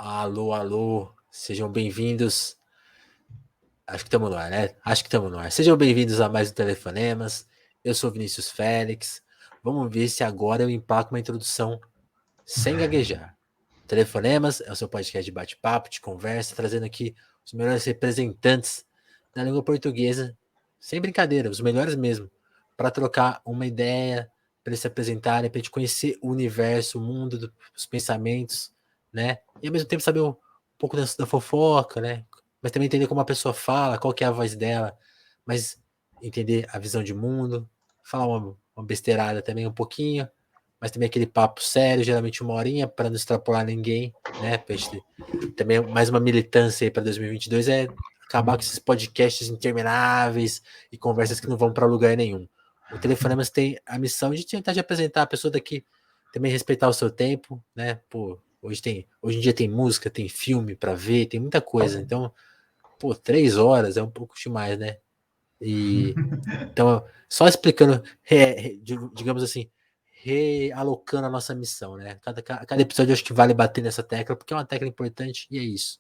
Alô, alô, sejam bem-vindos. Acho que estamos no ar, né? Acho que estamos no ar. Sejam bem-vindos a mais um Telefonemas. Eu sou Vinícius Félix. Vamos ver se agora eu emplaco uma introdução sem gaguejar. Telefonemas é o seu podcast de bate-papo, de conversa, trazendo aqui os melhores representantes da língua portuguesa, sem brincadeira, os melhores mesmo, para trocar uma ideia, para eles se apresentarem, para a gente conhecer o universo, o mundo, os pensamentos, né? E ao mesmo tempo saber um pouco da fofoca, né? Mas também entender como a pessoa fala, qual que é a voz dela, mas entender a visão de mundo, falar uma besteirada também um pouquinho, mas também aquele papo sério, geralmente 1 horinha, para não extrapolar ninguém, né? Pra gente também mais uma militância aí para 2022 é acabar com esses podcasts intermináveis e conversas que não vão para lugar nenhum. O Telefonemas tem a missão de tentar te apresentar a pessoa daqui, também respeitar o seu tempo, né? Pô, hoje em dia tem música, tem filme para ver, tem muita coisa. Então, pô, 3 horas é um pouco demais, né? E então, só explicando, digamos assim, realocando a nossa missão, né? Cada episódio eu acho que vale bater nessa tecla, porque é uma tecla importante e é isso.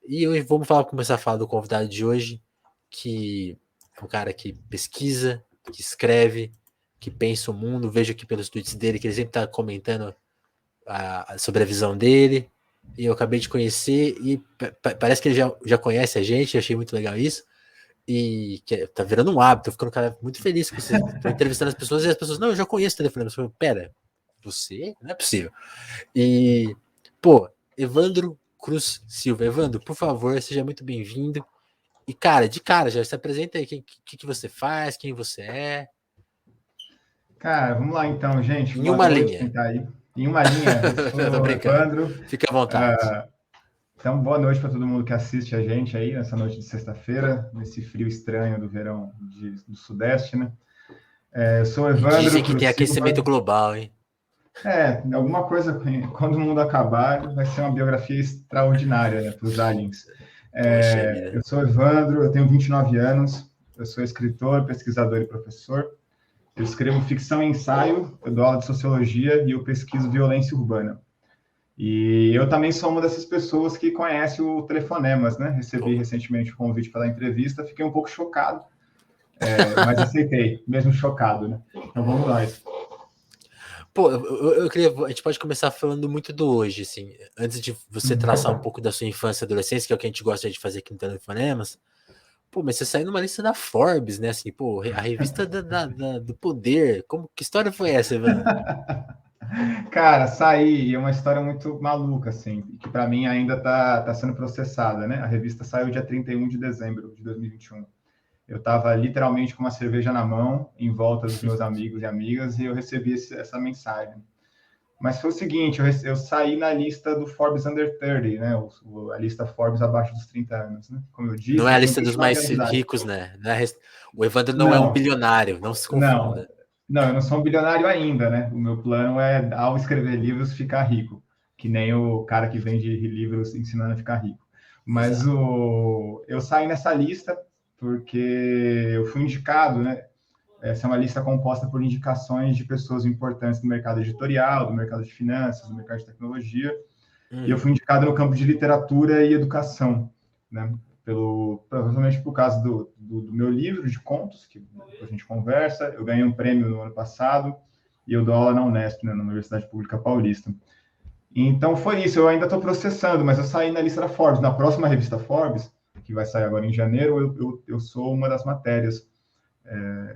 E hoje começar a falar do convidado de hoje, que é um cara que pesquisa, que escreve, que pensa o mundo. Vejo aqui pelos tweets dele que ele sempre está comentando sobre a visão dele. E eu acabei de conhecer e parece que ele já conhece a gente, eu achei muito legal isso. E que tá virando um hábito, tô ficando cara muito feliz com isso. Tô entrevistando as pessoas e as pessoas, não, eu já conheço o telefone. Eu falo, pera, você? Não é possível. E, pô, Evandro Cruz Silva. Evandro, por favor, seja muito bem-vindo. E, cara, de cara, já se apresenta aí. O que você faz, quem você é. Cara, vamos lá então, gente. Em Boa uma noite, quem linha. tá aí. Em uma linha, eu Eu tô sou brincando. Evandro. Fique à vontade. Então, boa noite para todo mundo que assiste a gente aí nessa noite de sexta-feira, nesse frio estranho do verão do Sudeste, né? Eu sou E Evandro dizem que Cruz tem aquecimento Silva. global, hein? Alguma coisa, quando o mundo acabar, vai ser uma biografia extraordinária, né, para os aliens. Poxa vida. Eu sou Evandro, eu tenho 29 anos, eu sou escritor, pesquisador e professor. Eu escrevo ficção e ensaio, eu dou aula de sociologia e eu pesquiso violência urbana. E eu também sou uma dessas pessoas que conhece o Telefonemas, né? Recebi Pô. recentemente o convite para a entrevista, fiquei um pouco chocado, mas aceitei, mesmo chocado, né? Então vamos lá. Pô, eu queria. A gente pode começar falando muito do hoje, assim. Antes de você traçar um pouco da sua infância e adolescência, que é o que a gente gosta de fazer aqui no Telefonemas. Pô, mas você saiu numa lista da Forbes, né? Assim, pô, a revista do poder. Que história foi essa, Evandro? Cara, saí, é uma história muito maluca, assim, que para mim ainda tá sendo processada, né? A revista saiu dia 31 de dezembro de 2021. Eu estava literalmente com uma cerveja na mão, em volta dos meus amigos e amigas, e eu recebi essa mensagem. Mas foi o seguinte, eu saí na lista do Forbes Under 30, né? A lista Forbes abaixo dos 30 anos, né? Como eu Não disse, é a eu tenho lista dos 29 mais anos de idade. ricos, né? O Evandro não é um Não, bilionário, não se não, confunda. não, eu não sou um bilionário ainda, né? O meu plano é, ao escrever livros, ficar rico, que nem o cara que vende livros ensinando a ficar rico. Mas Exato. eu saí nessa lista porque eu fui indicado, né? Essa é uma lista composta por indicações de pessoas importantes do mercado editorial, do mercado de finanças, do mercado de tecnologia, e eu Uhum. fui indicado no campo de literatura e educação, né? Provavelmente por causa do meu livro de contos, que a gente conversa. Eu ganhei um prêmio no ano passado e eu dou aula na Unesp, né, na Universidade Pública Paulista. Então foi isso, eu ainda estou processando, mas eu saí na lista da Forbes. Na próxima revista Forbes, que vai sair agora em janeiro, eu sou uma das matérias,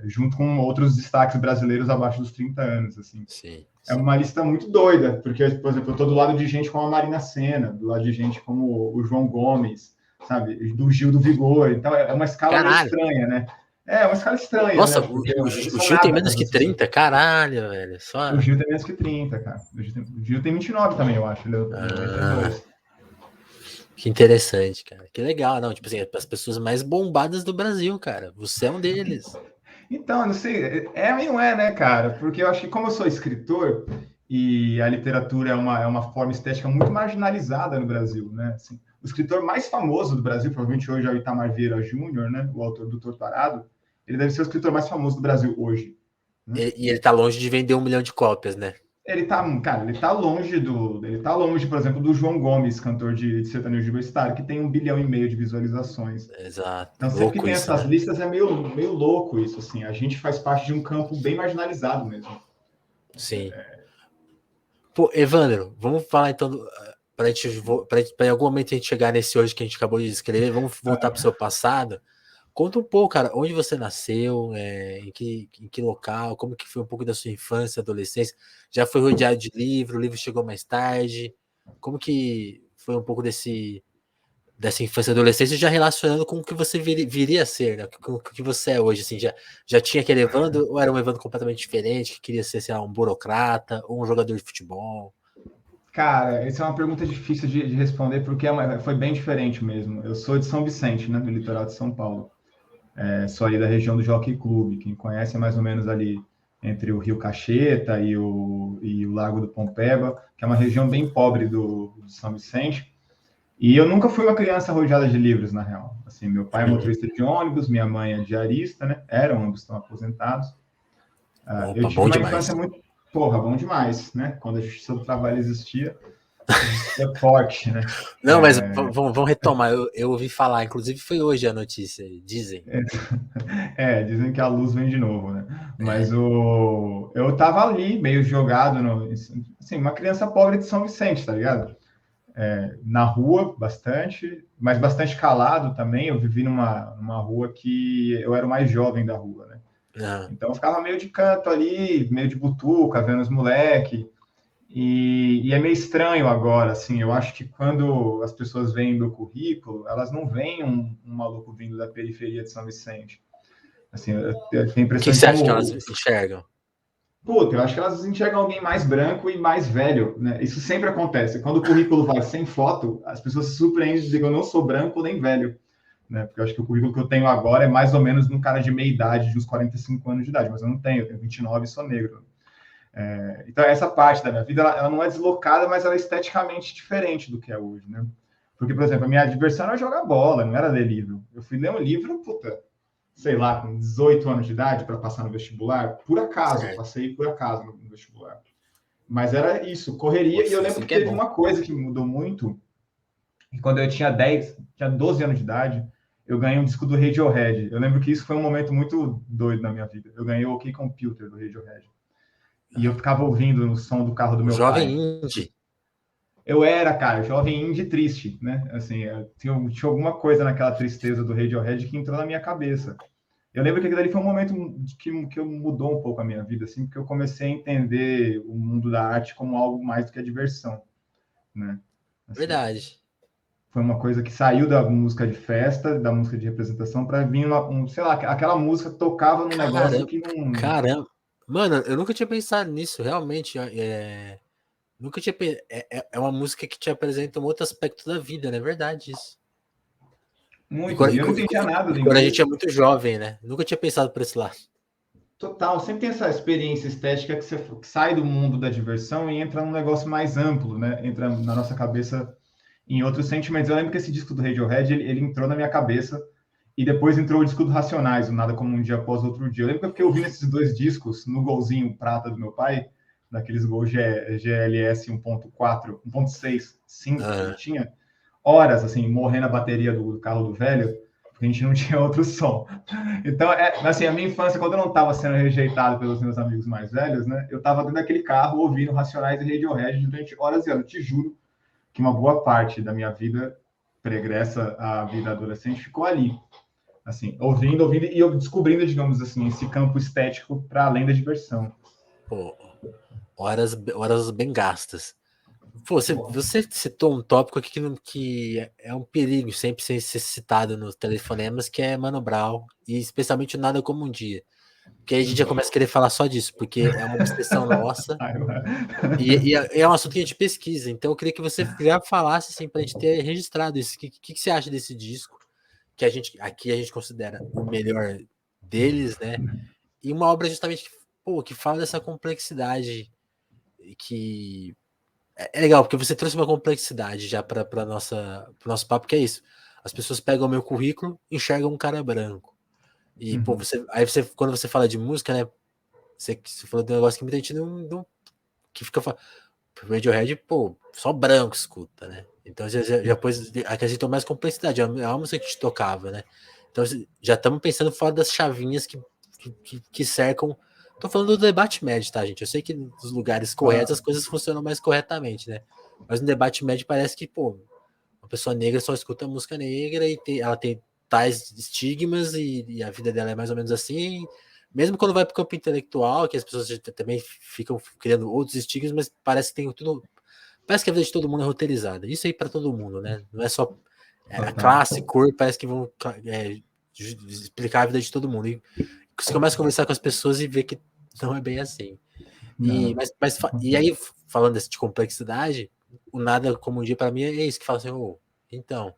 junto com outros destaques brasileiros abaixo dos 30 anos, assim. Sim, É sim. uma lista muito doida, porque, por exemplo, eu estou do lado de gente como a Marina Senna, do lado de gente como o João Gomes, sabe, do Gil do Vigor. Então, é uma escala meio Caralho. estranha, né? É uma escala estranha, Nossa, né? Porque eles o são Gil tem nada menos para que essas. 30, caralho, velho. O Gil tem menos que 30, cara. O Gil tem 29 também, eu acho. Ele é Ah, 92. que interessante, cara. Que legal, não? Tipo assim, as pessoas mais bombadas do Brasil, cara. Você é um deles. Então, não sei, e não é, né, cara? Porque eu acho que como eu sou escritor e a literatura é uma forma estética muito marginalizada no Brasil, né? Assim, o escritor mais famoso do Brasil, provavelmente hoje é o Itamar Vieira Júnior, né? O autor do Torturado. Ele deve ser o escritor mais famoso do Brasil hoje, né? E ele tá longe de vender 1 milhão de cópias, né? Ele tá longe ele tá longe, por exemplo, do João Gomes, cantor de sertanejo universitário, que tem 1,5 bilhão de visualizações. Exato. Então, sempre que Louco tem isso, essas né? listas, é meio louco isso, assim. A gente faz parte de um campo bem marginalizado mesmo. Sim. Pô, Evandro, vamos falar então, pra gente, pra em algum momento a gente chegar nesse hoje que a gente acabou de descrever, vamos voltar pro seu passado. Conta um pouco, cara, onde você nasceu, em que local, como que foi um pouco da sua infância, adolescência? Já foi rodeado de livro, o livro chegou mais tarde? Como que foi um pouco dessa infância e adolescência, já relacionando com o que você viria a ser, né? Com o que você é hoje, assim, já tinha aquele Evandro, ou era um Evandro completamente diferente, que queria ser, sei lá, um burocrata, ou um jogador de futebol? Cara, essa é uma pergunta difícil de responder, porque foi bem diferente mesmo. Eu sou de São Vicente, né, do litoral de São Paulo. Sou ali da região do Jockey Clube. Quem conhece é mais ou menos ali entre o Rio Cacheta e o Lago do Pompeba, que é uma região bem pobre do São Vicente. E eu nunca fui uma criança rodeada de livros, na real. Assim, meu pai é Uhum. motorista de ônibus, minha mãe é diarista, né? Eram, ambos estão aposentados. Eu Opa, tive bom uma demais. infância muito, porra, bom demais, né? Quando a Justiça do Trabalho existia forte, né? Não, mas vamos retomar. Eu ouvi falar, inclusive foi hoje a notícia, dizem. Dizem que a luz vem de novo, né? Mas É. eu tava ali, meio jogado, assim, uma criança pobre de São Vicente, tá ligado? Na rua, bastante, mas bastante calado também. Eu vivi numa rua que eu era o mais jovem da rua, né? Ah, Então eu ficava meio de canto ali, meio de butuca, vendo os moleque. E é meio estranho agora, assim, eu acho que quando as pessoas veem meu currículo, elas não veem um maluco vindo da periferia de São Vicente. Assim, eu tenho a o que impressão de você acha que elas como. enxergam? Puta, eu acho que elas enxergam alguém mais branco e mais velho, né? Isso sempre acontece. Quando o currículo vai sem foto, as pessoas se surpreendem de dizer que eu não sou branco nem velho, né? Porque eu acho que o currículo que eu tenho agora é mais ou menos de um cara de meia idade, de uns 45 anos de idade, mas eu não tenho, eu tenho 29 e sou negro. Então, essa parte da minha vida, ela não é deslocada, mas ela é esteticamente diferente do que é hoje, né? Porque, por exemplo, a minha diversão era jogar bola, não era ler livro. Eu fui ler um livro, puta, sei lá, com 18 anos de idade para passar no vestibular, por acaso, Certo. passei por acaso no vestibular. Mas era isso, correria. E eu Nossa, lembro assim que que é teve bom. uma coisa que mudou muito, e quando eu tinha 12 anos de idade, eu ganhei um disco do Radiohead. Eu lembro que isso foi um momento muito doido na minha vida. Eu ganhei o OK Computer do Radiohead. E eu ficava ouvindo no som do carro do O meu jovem pai. indie. Eu era, cara, jovem indie triste, né? Assim, tinha alguma coisa naquela tristeza do Radiohead que entrou na minha cabeça. Eu lembro que aquilo ali foi um momento que mudou um pouco a minha vida, assim, porque eu comecei a entender o mundo da arte como algo mais do que a diversão, né? Assim, Verdade. foi uma coisa que saiu da música de festa, da música de representação, para vir sei lá, aquela música tocava num negócio Caramba, que não. caramba. Mano, eu nunca tinha pensado nisso, realmente. Nunca tinha é uma música que te apresenta um outro aspecto da vida, né? É verdade isso. E Muito. quando, E eu não entendia nada e do quando a gente é inglês. muito jovem, né? Nunca tinha pensado por esse lado. Total, sempre tem essa experiência estética que sai do mundo da diversão e entra num negócio mais amplo, né? Entra na nossa cabeça em outros sentimentos. Eu lembro que esse disco do Radiohead, ele entrou na minha cabeça e depois entrou o disco do Racionais, o Nada Como Um Dia Após Outro Dia. Eu lembro que eu fiquei ouvindo esses dois discos no golzinho prata do meu pai, daqueles Gol GLS 1.4, 1.6, 5 que ele Aham. tinha, horas, assim, morrendo a bateria do carro do velho, porque a gente não tinha outro som. Então, assim, a minha infância, quando eu não estava sendo rejeitado pelos meus amigos mais velhos, né, eu estava dentro daquele carro ouvindo Racionais e Radiohead durante horas e horas. Eu te juro que uma boa parte da minha vida pregressa à vida adolescente ficou ali, assim, ouvindo e eu descobrindo, digamos assim, esse campo estético para além da diversão. Pô, horas bem gastas. Pô, você citou um tópico aqui que é um perigo sempre ser citado nos telefonemas, que é Mano Brown, e especialmente o Nada Como Um Dia. Porque aí a gente já começa a querer falar só disso, porque é uma obsessão nossa, e é um assunto que a gente pesquisa. Então eu queria que você já falasse, assim, pra gente ter registrado isso. O que você acha desse disco, que aqui a gente considera o melhor deles, né? E uma obra justamente que fala dessa complexidade que é legal, porque você trouxe uma complexidade já para nosso papo, que é isso. As pessoas pegam o meu currículo e enxergam um cara branco. E, Uhum. quando você fala de música, né? Você falou de um negócio que muita gente não que fica Radiohead, pô, só branco escuta, né? Então já pôs, acrescentou mais complexidade, é uma música que te tocava, né? Então já estamos pensando fora das chavinhas que cercam. Tô falando do debate médio, tá, gente? Eu sei que nos lugares corretos as coisas funcionam mais corretamente, né? Mas no debate médio parece que, pô, uma pessoa negra só escuta música negra e ela tem tais estigmas e a vida dela é mais ou menos assim. Mesmo quando vai para o campo intelectual, que as pessoas também ficam criando outros estigmas, mas parece que tem tudo. Parece que a vida de todo mundo é roteirizada. Isso aí para todo mundo, né? Não é só a classe, cor, parece que vão explicar a vida de todo mundo. E você começa a conversar com as pessoas e vê que não é bem assim. E aí, falando de complexidade, o nada como um dia para mim é isso que fala assim, então,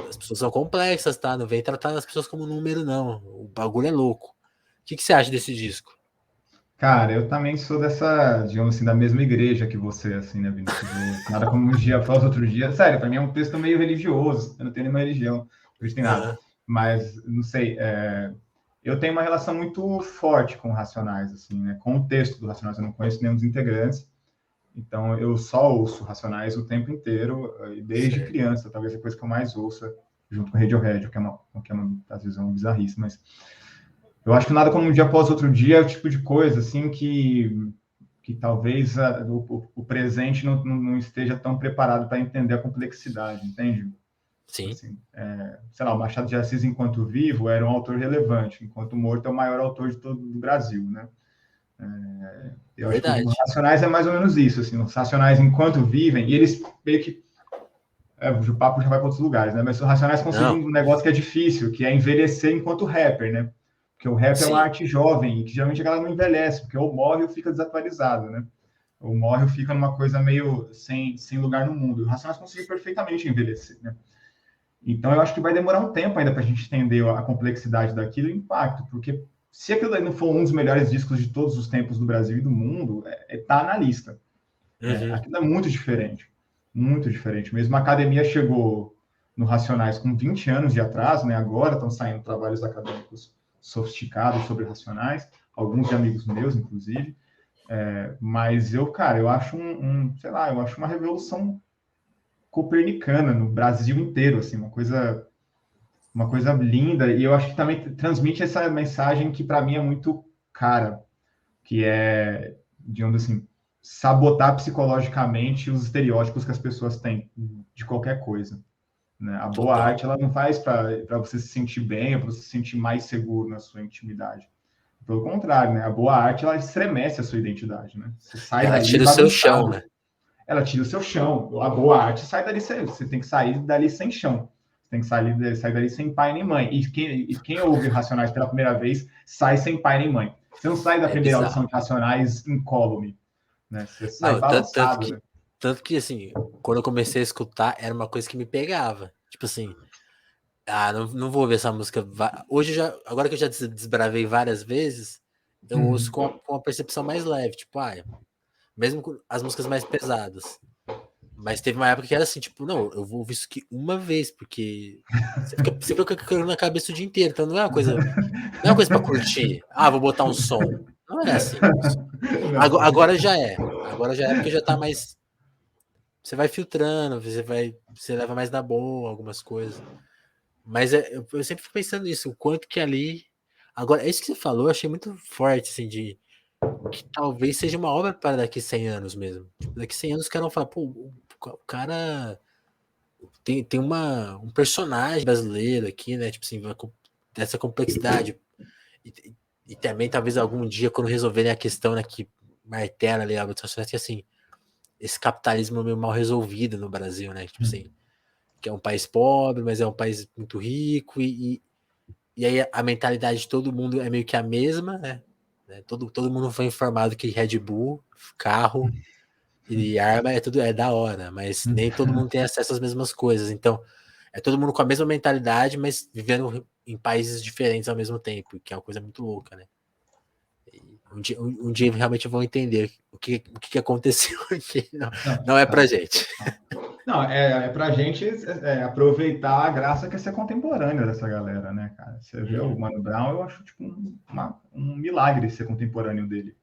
as pessoas são complexas, tá? Não vem tratar as pessoas como número, não. O bagulho é louco. O que você acha desse disco? Cara, eu também sou dessa, digamos assim, da mesma igreja que você, assim, né, Vinícius? Nada como um dia após outro dia. Sério, para mim é um texto meio religioso. Eu não tenho nenhuma religião, não acredito em nada. Mas, não sei, eu tenho uma relação muito forte com Racionais, assim, né? Com o texto do Racionais, eu não conheço nenhum dos integrantes. Então, eu só ouço Racionais o tempo inteiro, e desde criança, talvez a coisa que eu mais ouça, junto com Radiohead, às vezes é uma bizarrice, mas eu acho que nada como um dia após outro dia é o tipo de coisa, assim, que talvez o presente não esteja tão preparado para entender a complexidade, entende? Sim. Assim, sei lá, o Machado de Assis, enquanto vivo, era um autor relevante, enquanto morto é o maior autor de todo o Brasil, né? Eu acho que os Racionais é mais ou menos isso, assim, os Racionais, enquanto vivem, e eles meio que o papo já vai para outros lugares, né? Mas os Racionais conseguem um negócio que é difícil, que é envelhecer enquanto rapper, né? Porque o rap é uma arte jovem, e que geralmente ela não envelhece, porque ou morre ou fica desatualizado, né? Ou morre ou fica numa coisa meio sem lugar no mundo. O Racionais conseguiu perfeitamente envelhecer, né? Então, eu acho que vai demorar um tempo ainda para a gente entender a complexidade daquilo e o impacto, porque se aquilo não for um dos melhores discos de todos os tempos do Brasil e do mundo, tá na lista. Aquilo é muito diferente. Muito diferente. Mesmo a academia chegou no Racionais com 20 anos de atraso, né? Agora estão saindo trabalhos acadêmicos sofisticados sobre Racionais, alguns de amigos meus, inclusive. Mas eu acho sei lá, eu acho uma revolução copernicana no Brasil inteiro, assim, uma coisa linda, e eu acho que também transmite essa mensagem que para mim é muito cara, que é, digamos assim, sabotar psicologicamente os estereótipos que as pessoas têm de qualquer coisa. Né? A boa arte ela não faz para você se sentir bem, ou para você se sentir mais seguro na sua intimidade. Pelo contrário, né? A boa arte ela estremece a sua identidade, né? Você sai ela dali tira o seu chão, né? Ela tira o seu chão. A boa arte sai dali, você tem que sair dali sem chão. Você tem que sair dali sem pai nem mãe. E quem ouve Racionais pela primeira vez sai sem pai nem mãe. Você não sai da primeira audição de Racionais incólume, né? Você sai balançado, né? Tanto que, assim, quando eu comecei a escutar, era uma coisa que me pegava. Tipo assim, não vou ver essa música. Hoje, agora que eu já desbravei várias vezes, eu ouço com uma percepção mais leve. Tipo, mesmo com as músicas mais pesadas. Mas teve uma época que era assim, tipo, não, eu vou ouvir isso aqui uma vez, porque você fica com na cabeça o dia inteiro, então não é uma coisa pra curtir. Vou botar um som. Não é assim. Agora já é. Agora já é porque já tá mais. Você vai filtrando, você leva mais na boa algumas coisas. Mas eu sempre fico pensando nisso, o quanto que ali. Agora, isso que você falou, eu achei muito forte, assim, de que talvez seja uma obra para daqui 100 anos mesmo. Tipo, daqui 100 anos os caras vão falar, pô, o cara tem um personagem brasileiro aqui, né? Tipo assim, dessa complexidade. E também, talvez algum dia, quando resolverem a questão, né, que martela ali a votação, que assim, esse capitalismo meio mal resolvido no Brasil, né? Tipo assim, que é um país pobre, mas é um país muito rico, e aí a mentalidade de todo mundo é meio que a mesma, né? Todo mundo foi informado que Red Bull, carro e arma é da hora, mas nem todo mundo tem acesso às mesmas coisas. Então, é todo mundo com a mesma mentalidade, mas vivendo em países diferentes ao mesmo tempo, que é uma coisa muito louca, né? Um dia realmente vão entender o que aconteceu aqui. Não é pra gente. Não, pra gente aproveitar a graça que é ser contemporâneo dessa galera, né, cara? Você vê o Mano Brown, eu acho tipo um milagre ser contemporâneo dele.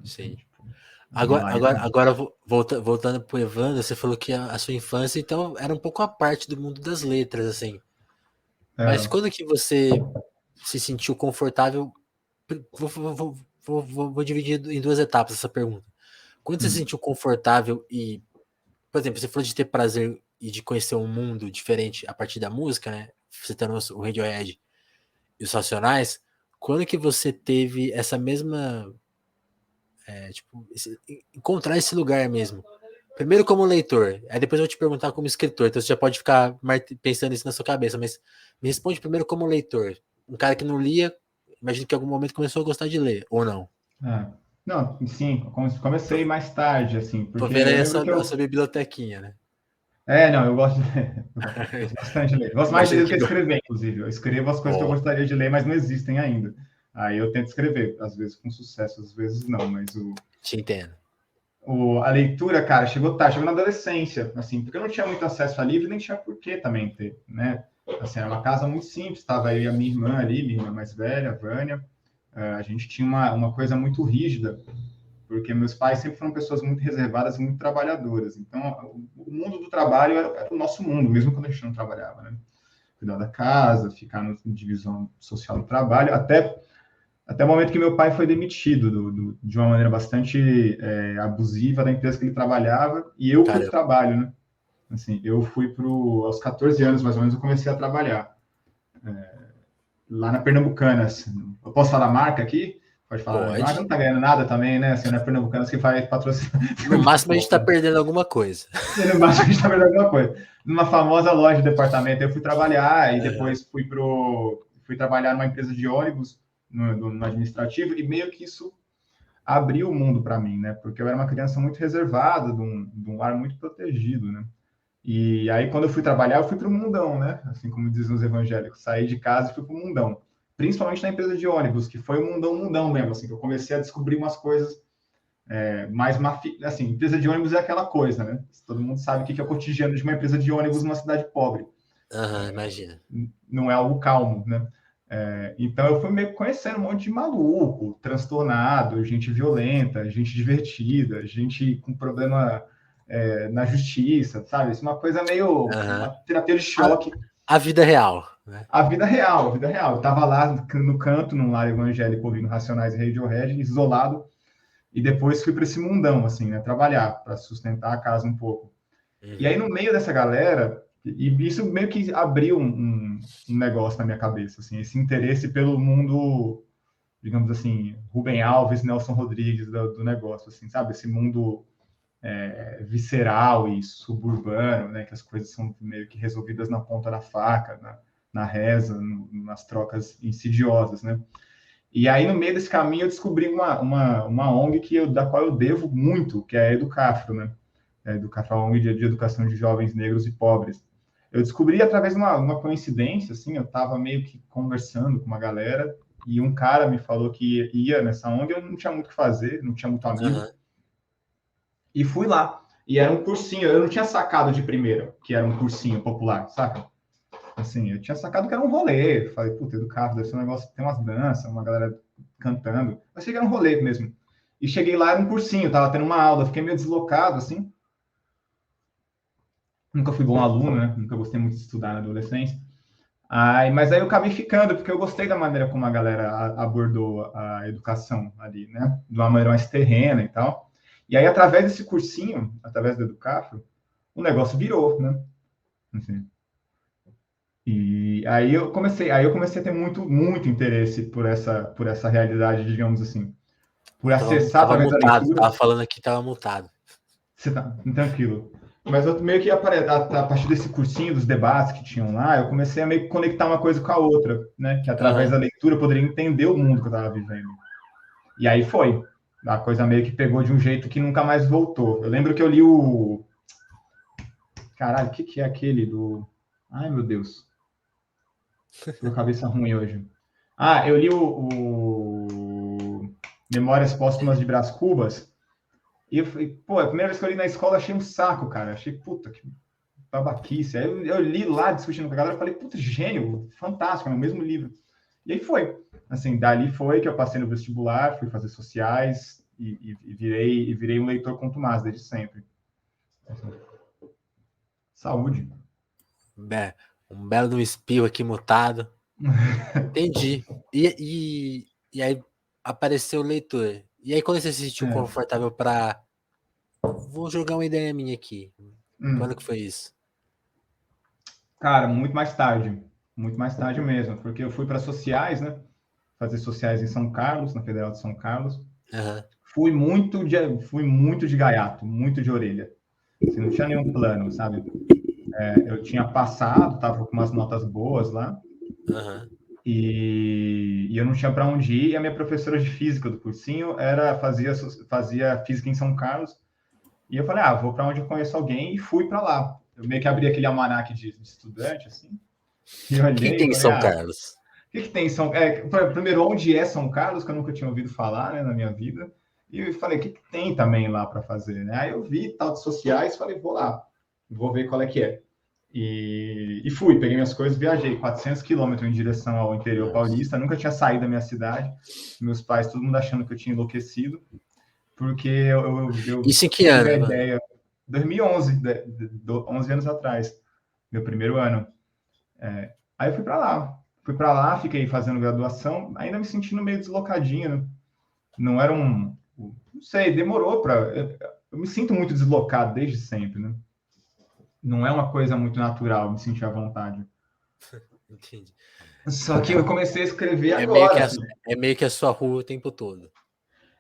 Sim. Agora, Aí agora, vai. agora voltando pro Evandro, você falou que a sua infância, então, era um pouco a parte do mundo das letras, assim. Mas Era. quando que você se sentiu confortável? Vou dividir em duas etapas essa pergunta. Quando você se Hum. sentiu confortável e, por exemplo, você falou de ter prazer e de conhecer um mundo diferente a partir da música, né? Citando o Radiohead e os Racionais, quando que você teve essa mesma, tipo, encontrar esse lugar mesmo? Primeiro como leitor, aí depois eu vou te perguntar como escritor, então você já pode ficar pensando isso na sua cabeça, mas me responde primeiro como leitor. Um cara que não lia, imagino que em algum momento começou a gostar de ler, ou não? É. Não, sim, comecei Tô, mais tarde, assim, tô porque vendo aí eu lembro que a sua eu. bibliotequinha, né? Não, eu gosto de ler. Eu gosto bastante de ler. Eu gosto mais de ler Imagino do que que escrever, inclusive. Eu escrevo as coisas que eu ó, gostaria de ler, mas não existem ainda. Aí eu tento escrever, às vezes com sucesso, às vezes não, mas te entendo. a leitura, cara, chegou tarde, chegou na adolescência, assim, porque eu não tinha muito acesso a livro, nem tinha por que também ter, né? Assim, era uma casa muito simples, estava eu e a minha irmã ali, minha irmã mais velha, a Vânia. A gente tinha uma coisa muito rígida, porque meus pais sempre foram pessoas muito reservadas e muito trabalhadoras. Então, o mundo do trabalho era o nosso mundo, mesmo quando a gente não trabalhava, né? Cuidar da casa, ficar na divisão social do trabalho, até o momento que meu pai foi demitido de uma maneira bastante abusiva da empresa que ele trabalhava, e eu fui para o Cara, trabalho, né? Assim, eu fui aos 14 anos, mais ou menos, eu comecei a trabalhar lá na Pernambucanas. Eu posso falar marca aqui? Pode falar, a marca pode. não tá ganhando nada também, né? Assim, na Pernambucanas que faz patrocínio. No máximo a gente tá perdendo alguma coisa. E no máximo a gente tá vendo alguma coisa. Numa famosa loja de departamento, eu fui trabalhar e Aham. depois fui trabalhar numa empresa de ônibus, no administrativo, e meio que isso abriu o mundo para mim, né? Porque eu era uma criança muito reservada, de um lar muito protegido, né? E aí, quando eu fui trabalhar, eu fui para o mundão, né? Assim como dizem os evangélicos, saí de casa e fui para o mundão. Principalmente na empresa de ônibus, que foi o mundão mesmo, assim, que eu comecei a descobrir umas coisas mais assim, empresa de ônibus é aquela coisa, né? Todo mundo sabe o que é o cotidiano de uma empresa de ônibus numa cidade pobre. Aham, imagina. Não é algo calmo, né? Então eu fui meio conhecendo um monte de maluco, transtornado, gente violenta, gente divertida, gente com problema na justiça, sabe? Isso é uma coisa meio Aham. uma terapia de A, choque. a vida real, né? A vida real, a vida real. Eu tava lá no canto, num lar evangélico, ouvindo Racionais e Radiohead, isolado, e depois fui para esse mundão, assim, né? Trabalhar para sustentar a casa um pouco. E aí, Uhum. no meio dessa galera, e isso meio que abriu um negócio na minha cabeça, assim, esse interesse pelo mundo, digamos assim, Rubem Alves, Nelson Rodrigues do negócio, assim, sabe? Esse mundo visceral e suburbano, né? Que as coisas são meio que resolvidas na ponta da faca, na reza, nas trocas insidiosas, né? E aí, no meio desse caminho, eu descobri uma ONG da qual eu devo muito, que é a Educafro, né? A ONG de educação de jovens negros e pobres. Eu descobri através de uma coincidência, assim, eu estava meio que conversando com uma galera e um cara me falou que ia nessa ONG, eu não tinha muito o que fazer, não tinha muito amigo, Aham. e fui lá. E era um cursinho, eu não tinha sacado de primeira que era um cursinho popular, saca? Assim, eu tinha sacado que era um rolê. Falei, puta, Educafro, deve ser um negócio, tem umas danças, uma galera cantando. Eu achei que era um rolê mesmo. E cheguei lá, era um cursinho, tava tendo uma aula, fiquei meio deslocado, assim. Nunca fui bom aluno, né? Nunca gostei muito de estudar na adolescência. Mas aí eu acabei ficando, porque eu gostei da maneira como a galera abordou a educação ali, né? De uma maneira mais terrena e tal. E aí, através desse cursinho, através do Educafro, o negócio virou, né? Assim, e aí eu comecei a ter muito, muito interesse por essa realidade, digamos assim, por acessar Tava através da mutado, leitura. tava falando aqui, tava mutado. Você tá tranquilo. Mas eu meio que a partir desse cursinho, dos debates que tinham lá, eu comecei a meio que conectar uma coisa com a outra, né? Que através Aham. da leitura eu poderia entender o mundo que eu estava vivendo. E aí foi. A coisa meio que pegou de um jeito que nunca mais voltou. Eu lembro que eu li o. Caralho, o que é aquele do. Ai, meu Deus. Tô com a cabeça ruim hoje. Eu li o Memórias Póstumas de Brás Cubas. E eu falei, pô, a primeira vez que eu li na escola, eu achei um saco, cara. Achei, puta, que babaquice. Aí eu li lá discutindo com a galera, eu falei, puta, gênio, fantástico, é o mesmo livro. E aí foi. Assim, dali foi que eu passei no vestibular, fui fazer sociais, virei um leitor contumaz desde sempre. Saúde. Um belo de um espirro aqui mutado. Entendi. E aí apareceu o leitor. E aí quando você se sentiu confortável para vou jogar uma ideia minha aqui. Quando que foi isso? Cara, muito mais tarde mesmo, porque eu fui para sociais, né? Fazer sociais em São Carlos, na Federal de São Carlos. Uhum. Fui muito de gaiato, muito de orelha. Assim, não tinha nenhum plano, sabe? Eu tinha passado, tava com umas notas boas lá, e eu não tinha para onde ir, e a minha professora de física do cursinho fazia física em São Carlos, e eu falei, vou para onde eu conheço alguém, e fui para lá. Eu meio que abri aquele almanaque de estudante, assim, e olhei. O que tem em São Carlos? O que tem em São Carlos? Primeiro, onde é São Carlos, que eu nunca tinha ouvido falar, né, na minha vida. E eu falei, o que tem também lá para fazer, né? Aí eu vi tal de sociais, falei, vou lá, vou ver qual é que é. E fui, peguei minhas coisas, viajei 400 quilômetros em direção ao interior paulista, nunca tinha saído da minha cidade, meus pais, todo mundo achando que eu tinha enlouquecido, porque eu Isso em que ano, tive a ideia, 2011, 11 anos atrás, meu primeiro ano. Aí eu fui para lá, fiquei fazendo graduação, ainda me sentindo meio deslocadinho, né? Não era não sei, demorou eu me sinto muito deslocado desde sempre, né? Não é uma coisa muito natural me sentir à vontade. Entendi. Só que eu comecei a escrever agora. É meio que a sua rua o tempo todo.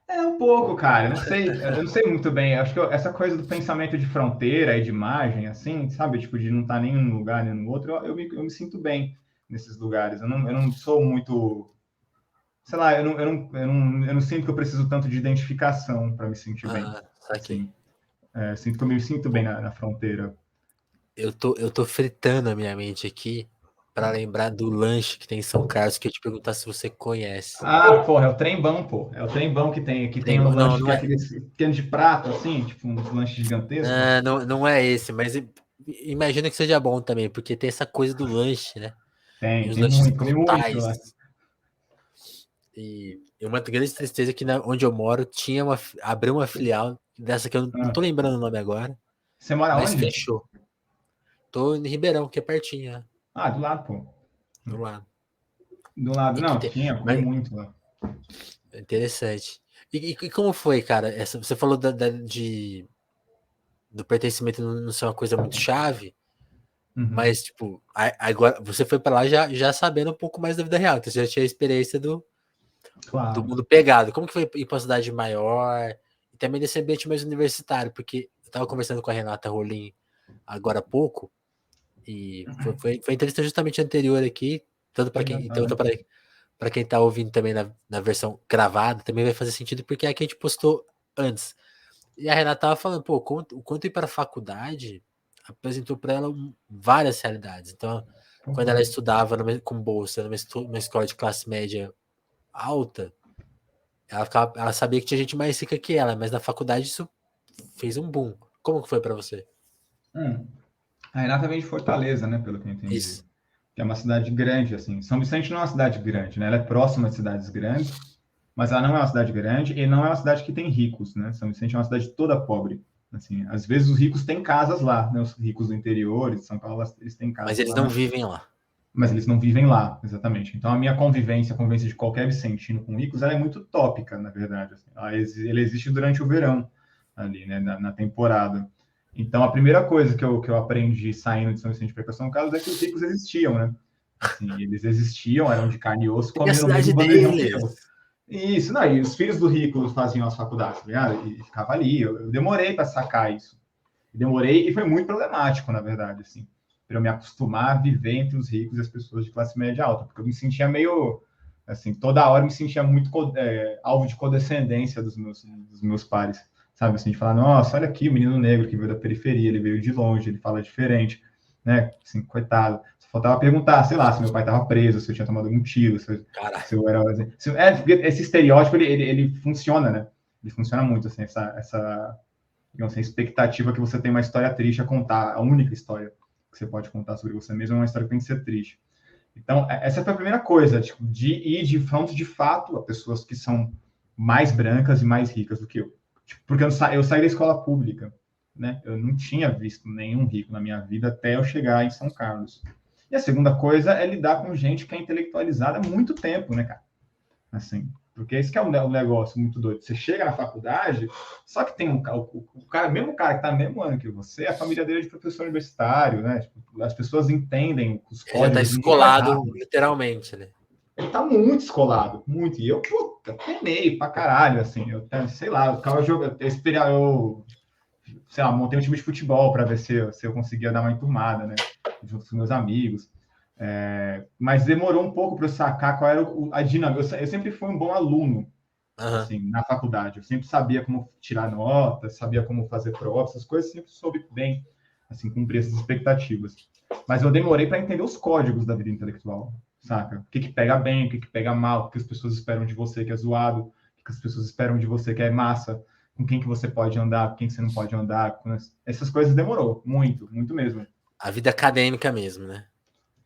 É um pouco, cara. Eu não sei muito bem. Acho que essa coisa do pensamento de fronteira e de imagem, assim, sabe? Tipo, de não estar nem num lugar nem no outro, eu me sinto bem nesses lugares. Eu não sou muito. Sei lá, eu não sinto que eu preciso tanto de identificação para me sentir bem. Saquei. Assim, sinto que eu me sinto bem na fronteira. Eu tô fritando a minha mente aqui para lembrar do lanche que tem em São Carlos, que eu te perguntar se você conhece. Porra, é o trembão, pô. É o trembão que tem. Que tem um Não, lanche não que é é. aqueles pequenos de prato, assim, tipo uns lanches gigantescos. Não é esse, mas imagina que seja bom também, porque tem essa coisa do lanche, né? E os Tem lanches muito, comi muito brutais. lá. E uma grande tristeza é que onde eu moro abriu uma filial dessa que eu não tô lembrando o nome agora, Você mora mas onde? fechou. Tô em Ribeirão, que é pertinho, né? Do lado, pô. Do lado. Do lado, E que não, tem, comi mas muito lá. é interessante. E como foi, cara? Você falou do pertencimento não ser uma coisa muito chave, mas, tipo, agora você foi pra lá já sabendo um pouco mais da vida real, então você já tinha a experiência do Claro. mundo pegado. Como que foi ir pra uma cidade maior e também desse ambiente mais universitário? Porque eu tava conversando com a Renata Rolim agora há pouco e foi entrevista justamente anterior aqui, tanto para quem, então, para quem tá ouvindo também na versão gravada, também vai fazer sentido porque é a que a gente postou antes. E a Renata tava falando, pô, o quanto ir para a faculdade apresentou para ela várias realidades. Então, quando ela estudava com bolsa numa escola de classe média alta, ela sabia que tinha gente mais rica que ela, mas na faculdade isso fez um boom. Como que foi para você? A Renata vem de Fortaleza, né, pelo que eu entendi. Isso. Que é uma cidade grande, assim. São Vicente não é uma cidade grande, né? Ela é próxima de cidades grandes, mas ela não é uma cidade grande e não é uma cidade que tem ricos, né? São Vicente é uma cidade toda pobre. Assim, às vezes os ricos têm casas lá, né? Os ricos do interior de São Paulo, eles têm Mas casas eles lá, não vivem lá. mas eles não vivem lá, exatamente. Então a minha convivência, a convivência de qualquer vicentino com ricos, ela é muito tópica, na verdade. Assim. Ela existe durante o verão, ali, né? Na temporada. Então a primeira coisa que eu aprendi saindo de São Vicente para São Carlos é que os ricos existiam, né? Assim, eles existiam, eram de carne e osso, Tem a comiam no mesmo cidade bandejão que eu. deles. Isso, não, e os filhos do rico faziam as faculdades, tá ligado? E ficava ali. Eu demorei para sacar isso. Demorei e foi muito problemático, na verdade, assim, para eu me acostumar a viver entre os ricos e as pessoas de classe média alta, porque eu me sentia meio, assim, toda hora eu me sentia muito alvo de condescendência dos meus pares, sabe? Assim, de falar, nossa, olha aqui o menino negro que veio da periferia, ele veio de longe, ele fala diferente, né? Assim, coitado. Só faltava perguntar, sei lá, se meu pai estava preso, se eu tinha tomado algum tiro, se eu era. Esse estereótipo, ele funciona, né? Ele funciona muito, assim, digamos assim, a expectativa que você tem uma história triste a contar, a única história que você pode contar sobre você mesmo é uma história que tem que ser triste. Então, essa foi a primeira coisa, tipo, de ir de frente de fato a pessoas que são mais brancas e mais ricas do que eu. Tipo, porque eu saí da escola pública, né? Eu não tinha visto nenhum rico na minha vida até eu chegar em São Carlos. E a segunda coisa é lidar com gente que é intelectualizada há muito tempo, né, cara? Assim, porque esse que é um negócio muito doido. Você chega na faculdade, só que tem o cara, mesmo cara que está no mesmo ano que você, a família dele é de professor universitário, né? Tipo, as pessoas entendem os Ele já tá códigos muito mais escolado, rápido. literalmente, né? Ele tá muito descolado, muito. E eu, puta, penei pra caralho, assim. Eu, sei lá, eu ficava jogando, eu, sei lá, montei um time de futebol para ver se eu conseguia dar uma enturmada, né? Junto com meus amigos. Mas demorou um pouco para eu sacar qual era a dinâmica. Eu sempre fui um bom aluno, Aham. assim, na faculdade. Eu sempre sabia como tirar notas, sabia como fazer provas, essas coisas, sempre soube bem, assim, cumprir essas expectativas. Mas eu demorei para entender os códigos da vida intelectual, saca? O que pega bem, o que pega mal, o que as pessoas esperam de você que é zoado, o que as pessoas esperam de você que é massa, com quem que você pode andar, com quem que você não pode andar. Essas coisas demorou, muito, muito mesmo. A vida acadêmica mesmo, né?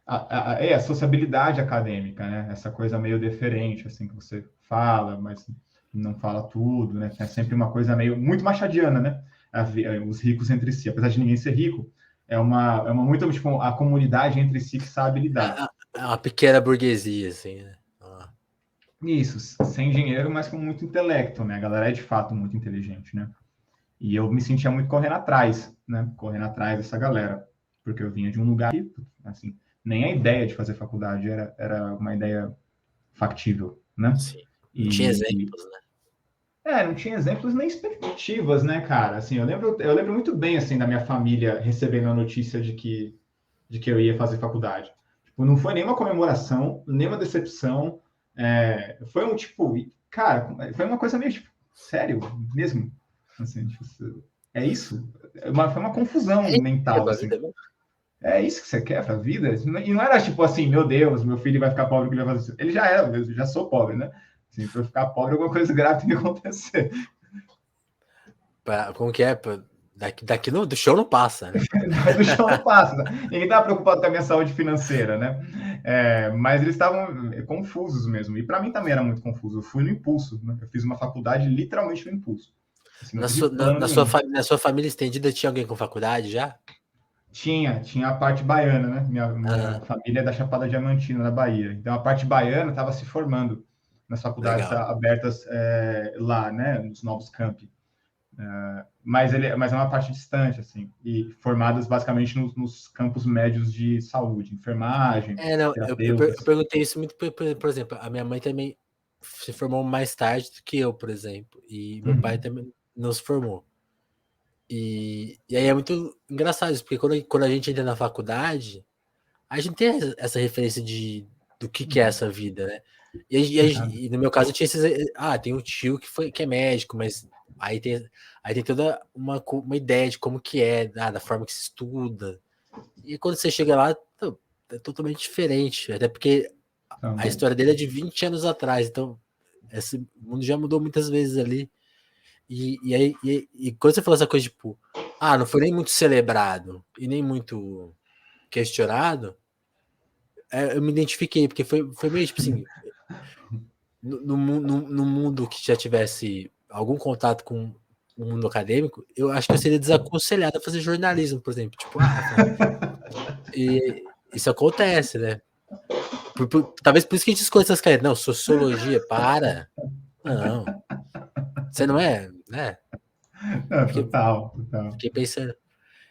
A sociabilidade acadêmica, né? Essa coisa meio deferente, assim, que você fala, mas não fala tudo, né? É sempre uma coisa meio muito machadiana, né? Os ricos entre si, apesar de ninguém ser rico, é uma muito tipo a comunidade entre si que sabe lidar. É uma pequena burguesia, assim, né? Isso, sem dinheiro, mas com muito intelecto, né? A galera é de fato muito inteligente, né? E eu me sentia muito correndo atrás, né? Correndo atrás dessa galera, porque eu vinha de um lugar que, assim, nem a ideia de fazer faculdade era uma ideia factível, né? Sim. Não tinha E exemplos, né? não tinha exemplos nem expectativas, né, cara? Assim, eu lembro muito bem assim da minha família recebendo a notícia de que eu ia fazer faculdade. Tipo, não foi nenhuma comemoração, nenhuma decepção. Foi um tipo, cara, foi uma coisa meio tipo, sério, mesmo. Assim, tipo, é isso? Foi uma confusão É isso que é mental, pra assim. vida mesmo. É isso que você quer para a vida? E não era tipo assim, meu Deus, meu filho vai ficar pobre, que ele vai fazer isso. Ele já era, eu já sou pobre, né? Assim, para eu ficar pobre, alguma coisa grave tem que acontecer. Como que é? Daqui do show não passa, né? Do chão não passa. Né? Ninguém estava preocupado com a minha saúde financeira, né? Mas eles estavam confusos mesmo. E para mim também era muito confuso. Eu fui no impulso, né? Eu fiz uma faculdade literalmente no impulso. Assim, não Na tive sua, plano nenhum. na sua família estendida tinha alguém com faculdade já? Tinha a parte baiana, né? Minha Ah, família é da Chapada Diamantina, na Bahia. Então, a parte baiana estava se formando nas faculdades legal. abertas lá, né? Nos novos campi. Mas é uma parte distante, assim. E formadas basicamente nos campos médios de saúde, enfermagem, Não, eu terapeutas. perguntei isso muito, por exemplo, a minha mãe também se formou mais tarde do que eu, por exemplo. E meu pai Uhum. também não se formou. E aí é muito engraçado isso, porque quando a gente entra na faculdade, a gente tem essa referência do que é essa vida, né? E no meu caso eu tinha esses. Ah, tem um tio que é médico, mas aí tem toda uma ideia de como que é, da forma que se estuda. E quando você chega lá, é totalmente diferente. Até porque a Então, história dele é de 20 anos atrás, então esse mundo já mudou muitas vezes ali. E quando você falou essa coisa, tipo, não foi nem muito celebrado e nem muito questionado, eu me identifiquei, porque foi meio tipo assim, no mundo que já tivesse algum contato com o mundo acadêmico, eu acho que eu seria desaconselhado a fazer jornalismo, por exemplo. Tipo, e isso acontece, né? Talvez por isso que a gente escolhe essas carreiras. Não, sociologia, para. Não, você não é, né? Fiquei, total, total. fiquei pensando.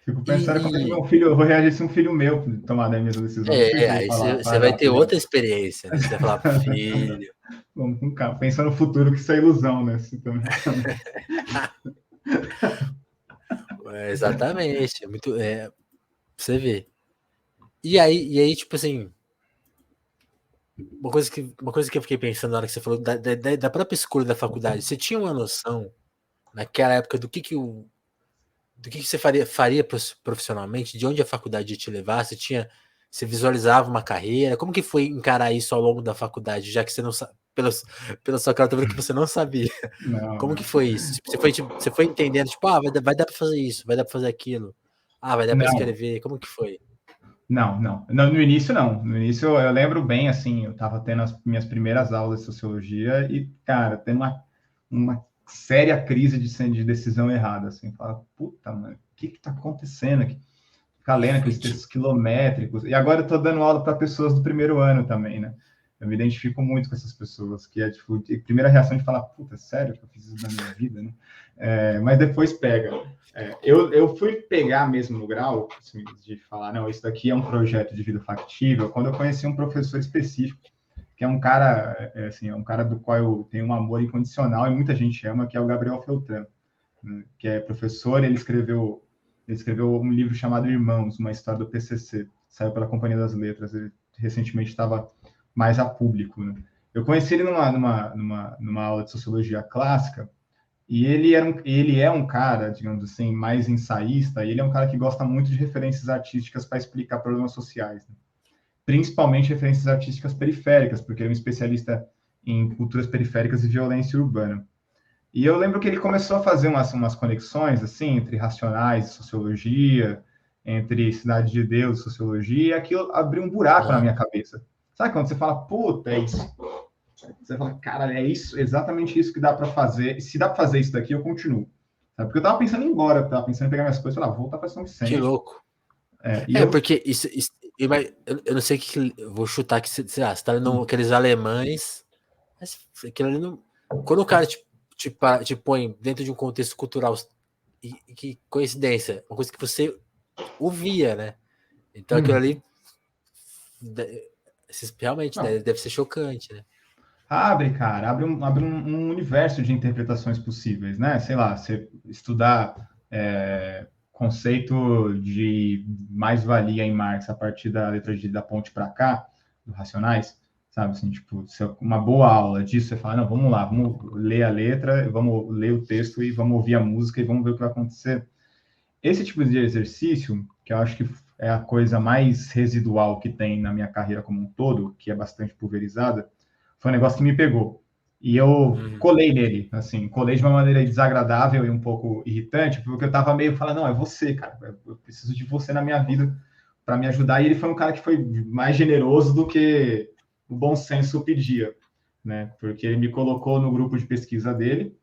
Fico pensando como é que E, meu filho, eu vou reagir se um filho meu tomar a mesma decisão. Não sei se eu vou aí falar, você vai vai lá, ter filhão. outra experiência, né? Você vai falar pro filho. Vamos com calma. Pensar no futuro, que isso é ilusão, né? Também. Exatamente. Pra você ver. E aí, tipo assim, uma coisa que eu fiquei pensando na hora que você falou da própria escolha da faculdade, você tinha uma noção naquela época do que você faria profissionalmente, de onde a faculdade ia te levar? Você visualizava uma carreira? Como que foi encarar isso ao longo da faculdade, já que você não sabe, pela sua cara, eu tô vendo que você não sabia. Não, Como que não. foi isso? Tipo, você foi entendendo, tipo, vai dar pra fazer isso, vai dar pra fazer aquilo. Vai dar pra Não, escrever. Como que foi? não, não. No início, não. No início, eu lembro bem, assim, eu estava tendo as minhas primeiras aulas de sociologia e, cara, tendo uma séria crise de decisão errada, assim, fala, puta, mano, o que tá acontecendo aqui? Ficar lendo aqueles textos quilométricos, e agora eu tô dando aula para pessoas do primeiro ano também, né? Eu me identifico muito com essas pessoas, que é, tipo, a primeira reação de falar, puta, sério que eu fiz isso na minha vida, né? Mas depois pega. Eu fui pegar mesmo no grau, assim, de falar, não, isso daqui é um projeto de vida factível, quando eu conheci um professor específico, que é um cara, assim, é um cara do qual eu tenho um amor incondicional e muita gente ama, que é o Gabriel Feltran, né? Que é professor, ele escreveu um livro chamado Irmãos, uma história do PCC, saiu pela Companhia das Letras, ele recentemente estava mais a público, né? Eu conheci ele numa aula de sociologia clássica, e ele é um cara, digamos assim, mais ensaísta, e ele é um cara que gosta muito de referências artísticas para explicar problemas sociais, né? Principalmente referências artísticas periféricas, porque ele é um especialista em culturas periféricas e violência urbana. E eu lembro que ele começou a fazer umas conexões assim entre racionais e sociologia, entre Cidade de Deus e sociologia, e aquilo abriu um buraco na minha cabeça. Sabe quando você fala, puta, é isso? Você fala, cara, é isso, exatamente isso que dá para fazer. E se dá para fazer isso daqui, eu continuo. Sabe? Porque eu tava pensando em ir embora, eu tava pensando em pegar minhas coisas e falar, voltar para São Que Vicente. louco. E eu. Porque eu não sei o que eu vou chutar que sei lá, você tá lendo aqueles alemães, mas aquilo ali não, quando o cara te põe dentro de um contexto cultural e que coincidência, uma coisa que você ouvia, né? Então aquilo ali realmente, né, Não, deve ser chocante, né? abre, cara, abre um universo de interpretações possíveis, né? Sei lá, você estudar conceito de mais-valia em Marx a partir da letra G da ponte para cá, do Racionais, sabe? Assim, tipo, uma boa aula disso, você fala, não, vamos lá, vamos ler a letra, vamos ler o texto e vamos ouvir a música e vamos ver o que vai acontecer. Esse tipo de exercício, que eu acho que é a coisa mais residual que tem na minha carreira como um todo, que é bastante pulverizada, foi um negócio que me pegou. E eu colei nele, assim, colei de uma maneira desagradável e um pouco irritante, porque eu tava meio falando, não, é você, cara, eu preciso de você na minha vida para me ajudar. E ele foi um cara que foi mais generoso do que o bom senso pedia, né? Porque ele me colocou no grupo de pesquisa dele,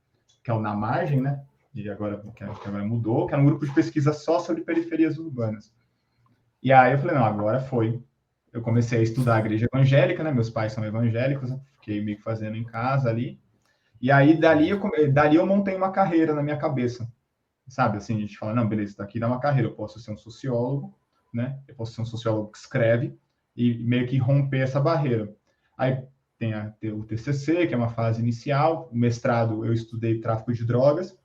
que é o Na Margem, né? E agora, que agora mudou, que era um grupo de pesquisa só sobre periferias urbanas. E aí eu falei, não, agora foi. Eu comecei a estudar a igreja evangélica, né? Meus pais são evangélicos, fiquei meio que fazendo em casa ali. E aí, dali eu montei uma carreira na minha cabeça, sabe? Assim, a gente fala, não, beleza, daqui dá uma carreira. Eu posso ser um sociólogo, né? Eu posso ser um sociólogo que escreve e meio que romper essa barreira. Aí tem o TCC, que é uma fase inicial. O mestrado, eu estudei tráfico de drogas,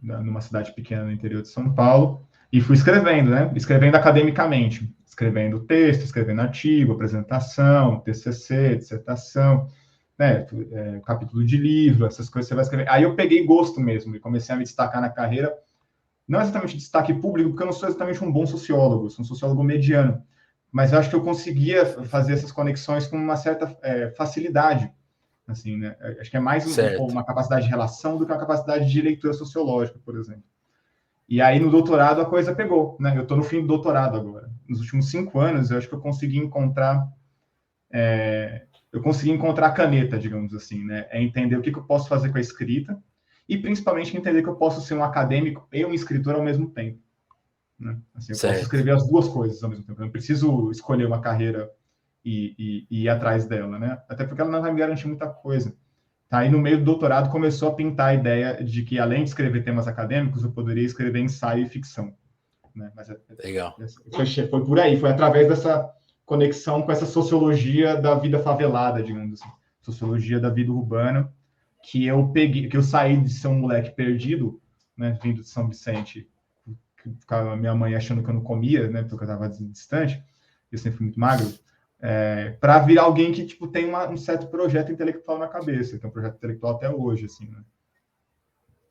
numa cidade pequena no interior de São Paulo, e fui escrevendo, né? Escrevendo academicamente, escrevendo texto, escrevendo artigo, apresentação, TCC, dissertação, né? Capítulo de livro, essas coisas você vai escrever. Aí eu peguei gosto mesmo e comecei a me destacar na carreira, não exatamente destaque público, porque eu não sou exatamente um bom sociólogo, sou um sociólogo mediano, mas eu acho que eu conseguia fazer essas conexões com uma certa facilidade, assim, né? Acho que é mais uma capacidade de relação do que uma capacidade de leitura sociológica, por exemplo. E aí, no doutorado, a coisa pegou, né? Eu estou no fim do doutorado agora. Nos últimos 5 anos, eu acho que eu consegui encontrar a caneta, digamos assim, né? É entender o que eu posso fazer com a escrita e, principalmente, entender que eu posso ser um acadêmico e um escritor ao mesmo tempo, né? Assim, eu posso escrever as duas coisas ao mesmo tempo. Eu não preciso escolher uma carreira e ir atrás dela, né? Até porque ela não vai me garantir muita coisa. Aí, no meio do doutorado, começou a pintar a ideia de que, além de escrever temas acadêmicos, eu poderia escrever ensaio e ficção, né? Mas Legal. foi por aí, foi através dessa conexão com essa sociologia da vida favelada, digamos assim, sociologia da vida urbana, que eu peguei, que eu saí de ser um moleque perdido, né, vindo de São Vicente, ficava minha mãe achando que eu não comia, né, porque eu estava distante, eu sempre fui muito magro, para virar alguém que tipo tem um certo projeto intelectual na cabeça, que é um projeto intelectual até hoje, assim, né?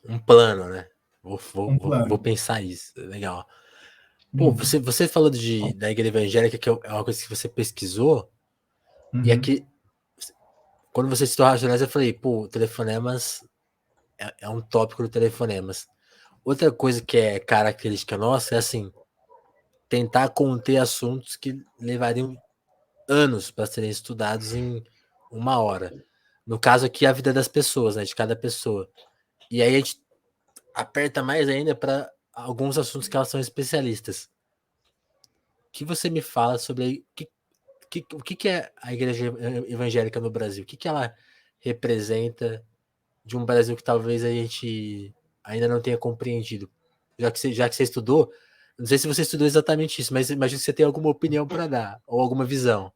Um plano, né? Vou, Um vou, vou plano. pensar isso. Legal. Pô, você falou da igreja evangélica, que é uma coisa que você pesquisou, e Uhum. aqui, quando você citou Racionais, eu falei, pô, telefonemas é um tópico do telefonemas. Outra coisa que é característica nossa é assim, tentar conter assuntos que levariam anos para serem estudados em uma hora. No caso aqui, a vida das pessoas, né? De cada pessoa. E aí a gente aperta mais ainda para alguns assuntos que elas são especialistas. O que você me fala sobre o que é a igreja evangélica no Brasil? O que ela representa de um Brasil que talvez a gente ainda não tenha compreendido? Já que você estudou, não sei se você estudou exatamente isso, mas imagino que você tem alguma opinião para dar, ou alguma visão.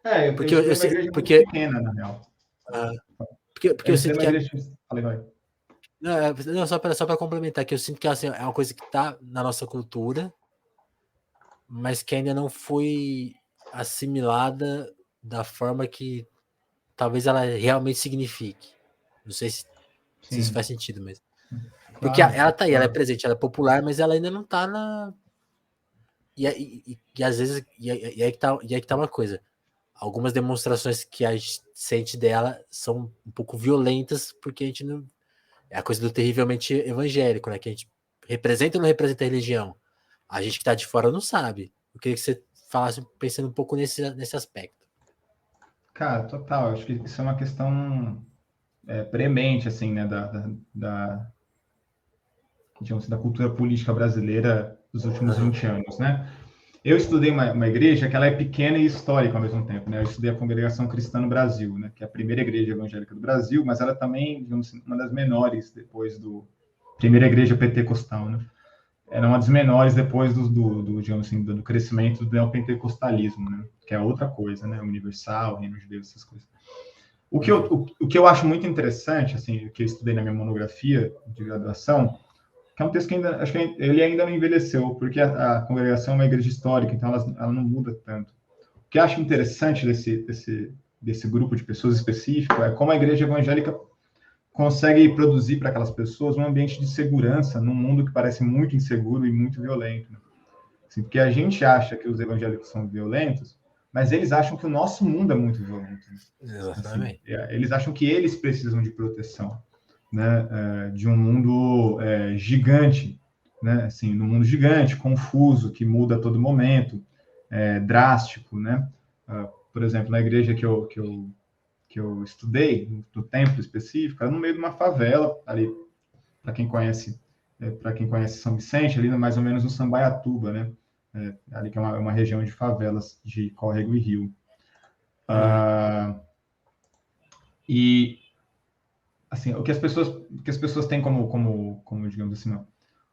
Eu Porque estudei eu uma sei, igreja muito porque, pequena, na real. ah, porque Eu eu estudei sinto uma que igreja... Falei, vai. não, não, só para complementar, que eu sinto que assim, é uma coisa que está na nossa cultura, mas que ainda não foi assimilada da forma que talvez ela realmente signifique. Não sei se isso Sim, faz sentido mesmo. Porque claro, ela tá aí, ela é claro. presente, ela é popular, mas ela ainda não tá na. E às vezes. E aí que tá uma coisa. Algumas demonstrações que a gente sente dela são um pouco violentas, porque a gente não. É a coisa do terrivelmente evangélico, né? Que a gente representa ou não representa a religião. A gente que tá de fora não sabe. Eu queria que você falasse pensando um pouco nesse aspecto. Cara, total. Acho que isso é uma questão premente, assim, né, digamos assim, da cultura política brasileira dos últimos Uhum. 20 anos, né? Eu estudei uma igreja que ela é pequena e histórica ao mesmo tempo, né? Eu estudei a Congregação Cristã no Brasil, né? Que é a primeira igreja evangélica do Brasil, mas ela também, digamos assim, uma das menores depois do primeira igreja pentecostal, né? Era uma das menores depois digamos assim, do crescimento do neopentecostalismo, né? Que é outra coisa, né? Universal, Reino de Deus, essas coisas. Uhum. O que eu acho muito interessante, assim, que eu estudei na minha monografia de graduação, que é um texto que ainda, acho que ele ainda não envelheceu, porque a congregação é uma igreja histórica, então ela não muda tanto. O que eu acho interessante desse grupo de pessoas específico é como a igreja evangélica consegue produzir para aquelas pessoas um ambiente de segurança num mundo que parece muito inseguro e muito violento. Né? Assim, porque a gente acha que os evangélicos são violentos, mas eles acham que o nosso mundo é muito violento. Né? Assim, Exatamente. eles acham que eles precisam de proteção, né? De um mundo gigante, né? Assim, num mundo gigante, confuso, que muda a todo momento, drástico, né? Por exemplo, na igreja que eu estudei, no templo específico, era no meio de uma favela, ali, para quem conhece São Vicente, ali mais ou menos no Sambaiatuba, né? Ali que é uma região de favelas de córrego e rio. Uhum. E assim, o que as pessoas têm como digamos assim,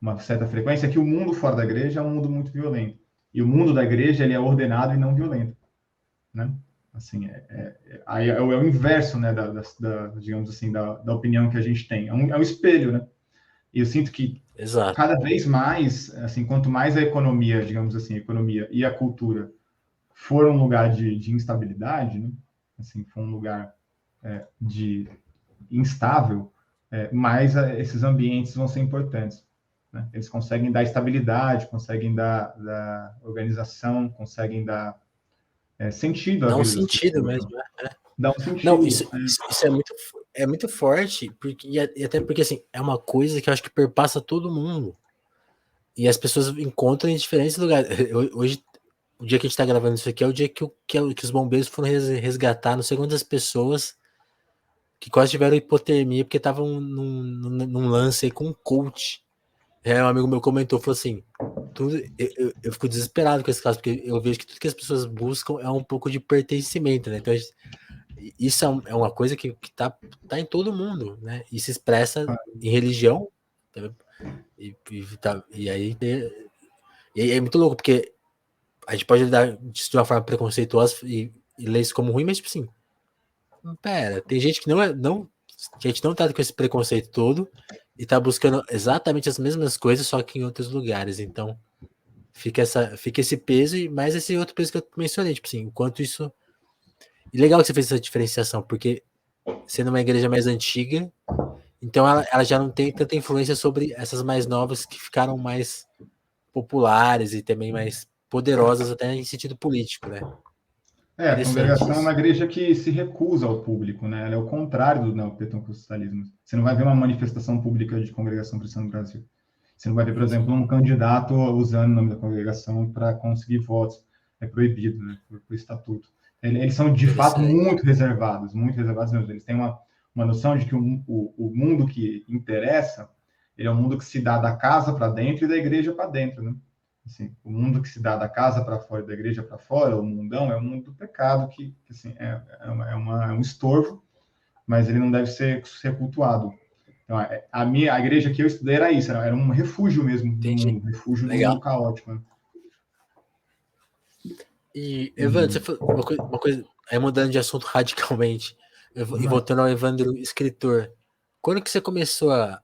uma certa frequência é que o mundo fora da igreja é um mundo muito violento. E o mundo da igreja ele é ordenado e não violento, né? Assim, aí é o inverso, né, digamos assim, da opinião que a gente tem. É um espelho, né? E eu sinto que Exato. cada vez mais, assim, quanto mais a economia, digamos assim, a economia e a cultura for um lugar de instabilidade, né? Assim, for um lugar de instável, mais esses ambientes vão ser importantes. Né? Eles conseguem dar estabilidade, conseguem dar organização, conseguem dar sentido à Dá um vida das sentido pessoas. Né? mesmo, né? Dá um Não, sentido. isso é muito forte, porque, e até porque assim, é uma coisa que eu acho que perpassa todo mundo. E as pessoas encontram em diferentes lugares. Hoje, o dia que a gente tá gravando isso aqui é o dia que os bombeiros foram resgatar não sei quantas pessoas que quase tiveram hipotermia porque estavam num lance aí com um coach. Um amigo meu comentou, falou assim, eu fico desesperado com esse caso, porque eu vejo que tudo que as pessoas buscam é um pouco de pertencimento, né? Então, isso é uma coisa que tá em todo mundo, né? E se expressa em religião, e aí e é muito louco, porque a gente pode lidar disso de uma forma preconceituosa e ler isso como ruim, mas tipo assim, pera, tem gente que que a gente não tá com esse preconceito todo e tá buscando exatamente as mesmas coisas, só que em outros lugares. Então, fica esse peso e mais esse outro peso que eu mencionei, tipo assim, enquanto isso. E legal que você fez essa diferenciação, porque sendo uma igreja mais antiga, então ela já não tem tanta influência sobre essas mais novas que ficaram mais populares e também mais poderosas até em sentido político, né? A Interessante congregação é uma isso. igreja que se recusa ao público, né? Ela é o contrário do neopentecostalismo. Você não vai ver uma manifestação pública de congregação cristã no Brasil. Você não vai ver, por exemplo, um candidato usando o nome da congregação para conseguir votos. É proibido, né? Por estatuto. Eles são, de fato, Interessante. muito reservados mesmo. Eles têm uma noção de que o mundo que interessa, ele é um mundo que se dá da casa para dentro e da igreja para dentro, né? Assim, o mundo que se dá da casa para fora e da igreja para fora, o mundão, é o mundo do pecado, que assim, é um estorvo, mas ele não deve ser cultuado. Então, a igreja que eu estudei era isso, era um refúgio mesmo do Entendi. mundo, refúgio do Legal. mundo caótico, né? E, Evandro, você Uhum. falou uma coisa, aí mudando de assunto radicalmente, e Mas, voltando ao Evandro escritor, quando que você começou a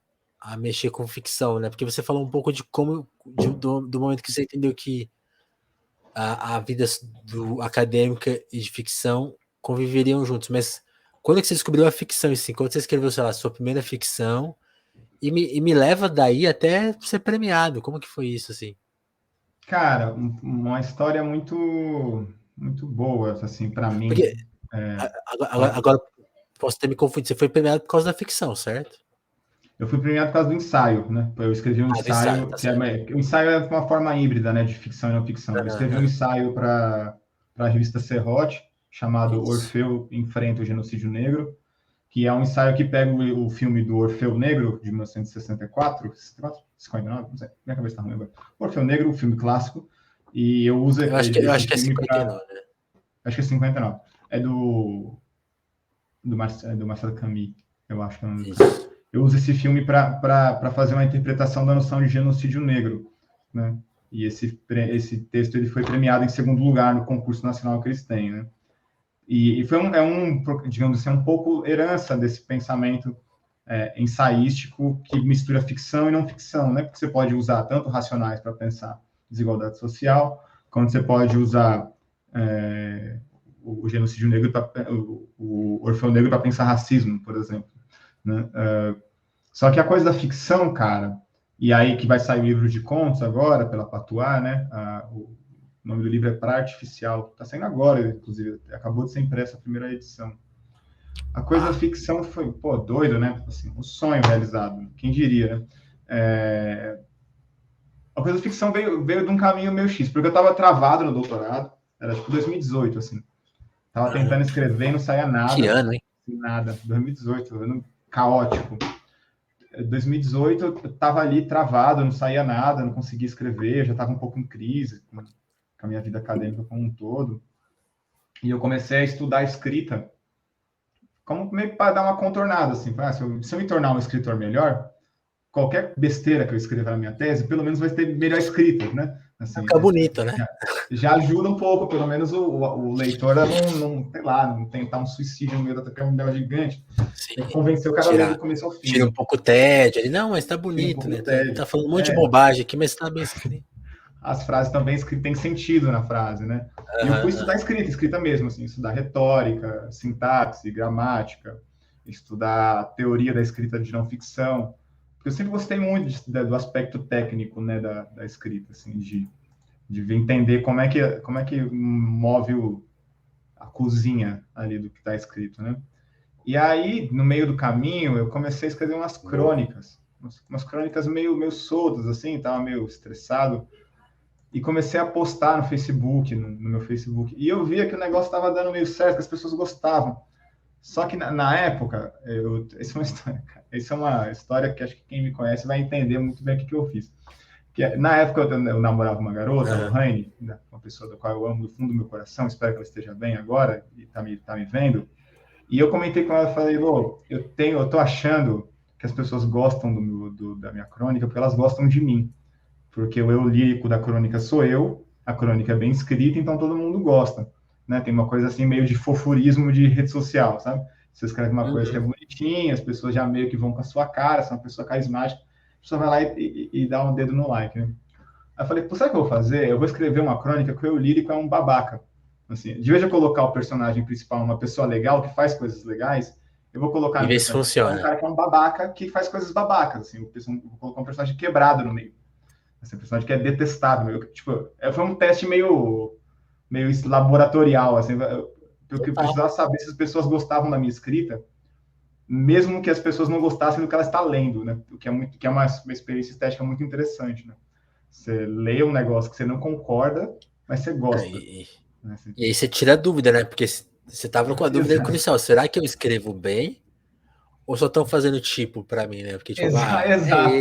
mexer com ficção, né? Porque você falou um pouco de como, do momento que você entendeu que a vida do acadêmica e de ficção conviveriam juntos, mas quando que você descobriu a ficção, assim, quando você escreveu, sei lá, sua primeira ficção, e me leva daí até ser premiado, como que foi isso, assim? cara, uma história muito boa, assim, para Porque mim. agora, posso ter me confundido, você foi premiado por causa da ficção, certo? Eu fui premiado por causa do ensaio, né? Eu escrevi um Ah, do ensaio, ensaio tá que é certo. o ensaio é uma forma híbrida, né, de ficção e não ficção. Eu escrevi um Aham, ensaio para a revista Serrote, chamado isso. Orfeu Enfrenta o Genocídio Negro, que é um ensaio que pega o filme do Orfeu Negro, de 1964, 59, não sei, minha cabeça está ruim agora. Orfeu Negro, o filme clássico, e eu uso Eu esse acho que é filme para. 59, né? Acho que é 59. É do Marcelo Camus, eu acho que é o nome do cara. Isso. Eu uso esse filme para fazer uma interpretação da noção de genocídio negro, né? E esse texto ele foi premiado em segundo lugar no concurso nacional que eles têm, né? E foi digamos assim, um pouco herança desse pensamento ensaístico que mistura ficção e não ficção, né? Porque você pode usar tanto racionais para pensar desigualdade social, quanto você pode usar o genocídio negro, o Orfeu Negro para pensar racismo, por exemplo. Né? Só que a coisa da ficção, cara, e aí que vai sair o livro de contos agora, pela Patuá, né? O nome do livro é Praia Artificial. Está saindo agora, inclusive. Acabou de ser impressa a primeira edição. A coisa da Ah, ficção foi, pô, doido, né? Assim, um sonho realizado. Quem diria, né? A coisa da ficção veio de um caminho meio X, porque eu estava travado no doutorado, era tipo 2018, assim. Tava aham. tentando escrever e não saía Que nada, ano, hein? nada. 2018, ano caótico. 2018 eu estava ali travado, não saía nada, não conseguia escrever, já estava um pouco em crise com a minha vida acadêmica como um todo. E eu comecei a estudar escrita, como meio para dar uma contornada, assim, se eu me tornar um escritor melhor, qualquer besteira que eu escrever na minha tese, pelo menos vai ter melhor escrita, né? Vai Assim, ficar bonito, né? já ajuda um pouco, pelo menos o leitor a não, sei lá, não tentar um suicídio no meio da tela gigante. Tem que Sim. convencer o cara a ler do Tirar, começo ao fim, tira né? um pouco o tédio ali. Não, mas tá Tira um bonito, pouco né? do Tá tédio. falando um monte de bobagem aqui, mas tá bem escrito. As frases também têm sentido na frase, né? E eu Aham, fui estudar aham. escrita mesmo, assim, estudar retórica, sintaxe, gramática, estudar teoria da escrita de não ficção, porque eu sempre gostei muito do aspecto técnico, né, da escrita, assim, de entender como é que move a cozinha ali do que está escrito, né? E aí, no meio do caminho, eu comecei a escrever umas Boa. crônicas, umas crônicas meio soltas, assim, estava meio estressado, e comecei a postar no Facebook, no meu Facebook. E eu via que o negócio estava dando meio certo, que as pessoas gostavam. Só que na época, isso é uma história que acho que quem me conhece vai entender muito bem o que eu fiz. Na época eu namorava uma garota, a Aham. Lohane, uma pessoa da qual eu amo do fundo do meu coração, espero que ela esteja bem agora e tá me vendo. E eu comentei com ela, falei, Lô, eu tô achando que as pessoas gostam da minha crônica porque elas gostam de mim, porque o eu lírico da crônica sou eu, a crônica é bem escrita, então todo mundo gosta, né? Tem uma coisa assim meio de fofurismo de rede social, sabe? Você escreve uma coisa que é Uhum. bonitinha, as pessoas já meio que vão com a sua cara, são uma pessoa carismática, a pessoa vai lá e dá um dedo no like, né? Aí eu falei, pô, sabe o que eu vou fazer? Eu vou escrever uma crônica que o eu lírico é um babaca. Assim, de vez de eu colocar o personagem principal uma pessoa legal, que faz coisas legais, eu vou colocar E no ver se personagem principal um funciona. cara que é um babaca que faz coisas babacas. Assim, eu vou colocar um personagem quebrado no meio. Esse personagem que é detestável. Tipo, foi um teste meio laboratorial, assim, porque eu Total. precisava saber se as pessoas gostavam da minha escrita, mesmo que as pessoas não gostassem do que ela está lendo, né? O que é uma experiência estética muito interessante, né? Você lê um negócio que você não concorda, mas você É, gosta. Né? Assim, E aí você tira a dúvida, né? Porque você tava com a dúvida exato, inicial, será que eu escrevo bem? Ou só estão fazendo tipo pra mim, né? Porque, tipo, é exato,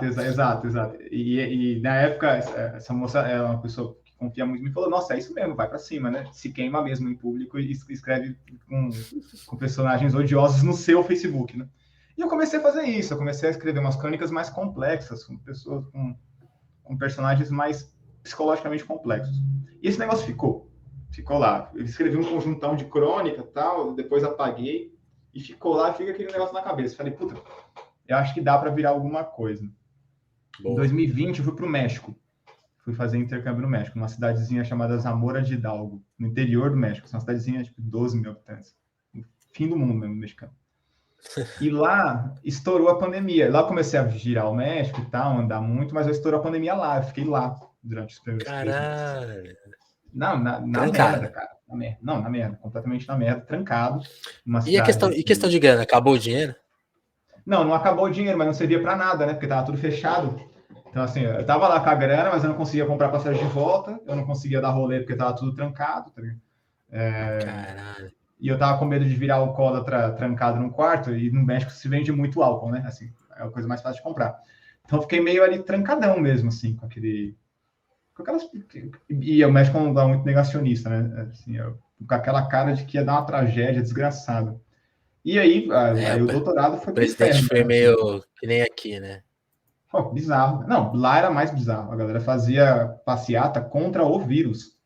ele. exato. E na época, essa moça é uma pessoa que confia muito, me falou, nossa, é isso mesmo, vai para cima, né? Se queima mesmo em público e escreve com personagens odiosos no seu Facebook, né? E eu comecei a fazer isso, eu comecei a escrever umas crônicas mais complexas, com pessoas, com personagens mais psicologicamente complexos. E esse negócio ficou lá. Eu escrevi um conjuntão de crônica tal, depois apaguei, e ficou lá, fica aquele negócio na cabeça. Falei, puta, eu acho que dá para virar alguma coisa. Em Boa. 2020, eu fui para o México. Fui fazer intercâmbio no México, numa cidadezinha chamada Zamora de Hidalgo, no interior do México. É uma cidadezinha de tipo, 12 mil habitantes. No fim do mundo mesmo, mexicano. E lá estourou a pandemia. Lá comecei a girar o México e tal, andar muito, mas estourou a pandemia lá. Eu fiquei lá durante os primeiros 3 meses. Caralho. Não, na merda, Trancado. cara. Na merda. Não, na merda. Completamente na merda. Trancado. Numa E a cidade, questão assim... de grana? Acabou o dinheiro? Não acabou o dinheiro, mas não servia para nada, né? Porque tava tudo fechado. Então, assim, eu tava lá com a grana, mas eu não conseguia comprar passagem de volta, eu não conseguia dar rolê porque tava tudo trancado, tá ligado? Caralho. E eu tava com medo de virar alcoólatra trancado num quarto, e no México se vende muito álcool, né? Assim, é a coisa mais fácil de comprar. Então, eu fiquei meio ali trancadão mesmo, assim, com aquele... Com aquelas... E o México é um lugar muito negacionista, né? Assim, com aquela cara de que ia dar uma tragédia desgraçada. E aí, É, aí o doutorado o foi pro presidente inferno, foi né? Assim, meio que nem aqui, né? pô, bizarro. Não, lá era mais bizarro. A galera fazia passeata contra o vírus.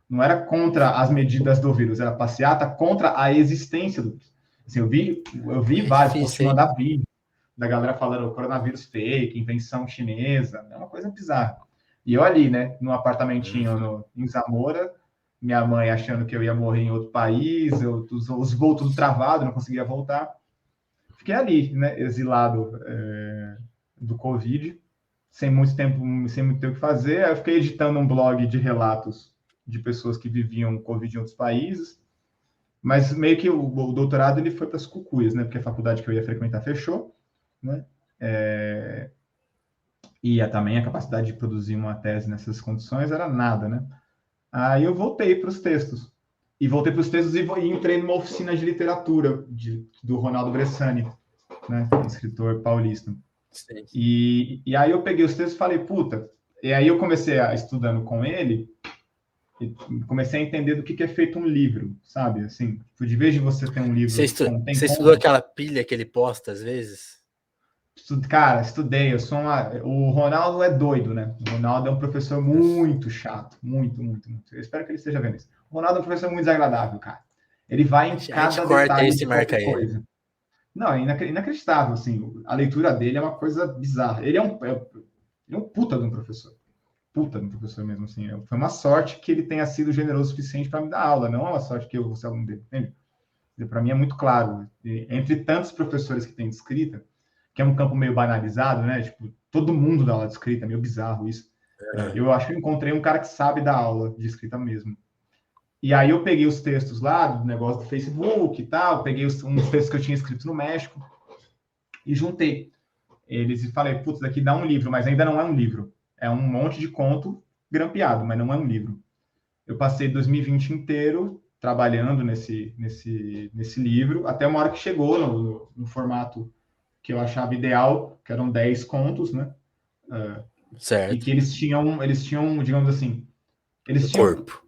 Não era contra as medidas do vírus, era passeata contra a existência do vírus. Assim, eu vi É vários, posso te difícil, hein? mandar vídeo da galera falando coronavírus fake, invenção chinesa, é uma coisa bizarra. E eu ali, né, num apartamentinho Uhum. em Zamora, minha mãe achando que eu ia morrer em outro país, os voos tudo travado, não conseguia voltar. Fiquei ali, né, exilado do Covid, sem muito tempo, sem muito tempo o que fazer. Aí eu fiquei editando um blog de relatos de pessoas que viviam Covid em outros países, mas meio que o doutorado ele foi para as cucuias, né? Porque a faculdade que eu ia frequentar fechou, né? E também a capacidade de produzir uma tese nessas condições era nada, né? Aí eu voltei para os textos. E voltei para os textos e entrei numa oficina de literatura do Ronaldo Bressani, né? Escritor paulista. Sim. E aí eu peguei os textos e falei, puta. E aí eu comecei estudando com ele e comecei a entender do que é feito um livro, sabe? Assim, de vez de você ter um livro que contém Você estudou contos, aquela pilha que ele posta às vezes? cara, estudei. O Ronaldo é doido, né? O Ronaldo é um professor muito chato, muito. Eu espero que ele esteja vendo isso. O Ronaldo é um professor muito desagradável, cara. Ele vai em A gente cada corta detalhe isso e de marca qualquer ele. coisa. Não, é inacreditável, assim. A leitura dele é uma coisa bizarra. Ele é um puta de um professor. Puta de um professor mesmo, assim. Foi uma sorte que ele tenha sido generoso o suficiente para me dar aula, não é uma sorte que eu vou ser aluno dele, entende? Para mim é muito claro. Entre tantos professores que tem de escrita, que é um campo meio banalizado, né? Tipo, todo mundo dá aula de escrita, é meio bizarro isso. Uhum. Eu acho que eu encontrei um cara que sabe dar aula de escrita mesmo. E aí eu peguei os textos lá do negócio do Facebook e tal, peguei uns textos que eu tinha escrito no México e juntei eles e falei, putz, daqui dá um livro, mas ainda não é um livro. É um monte de conto grampeado, mas não é um livro. Eu passei 2020 inteiro trabalhando nesse livro, até uma hora que chegou no formato que eu achava ideal, que eram 10 contos, né? E Certo. que eles tinham, digamos assim, No eles tinham corpo.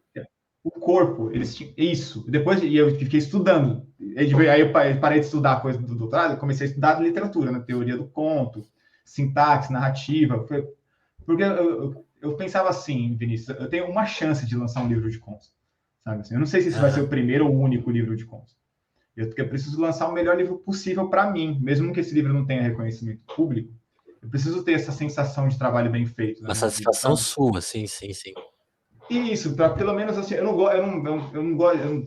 o corpo, eles tinham isso. Depois e eu fiquei estudando. Aí eu parei de estudar a coisa do doutorado, comecei a estudar literatura, na teoria do conto, sintaxe, narrativa, porque eu pensava assim, Vinícius, eu tenho uma chance de lançar um livro de contos, sabe assim? Eu não sei se esse vai ser Aham. o primeiro ou o único livro de contos. Eu preciso lançar o melhor livro possível para mim, mesmo que esse livro não tenha reconhecimento público. Eu preciso ter essa sensação de trabalho bem feito na Uma minha vida, satisfação sabe? sua, sim, sim, sim. Isso, para pelo menos assim, eu não gosto,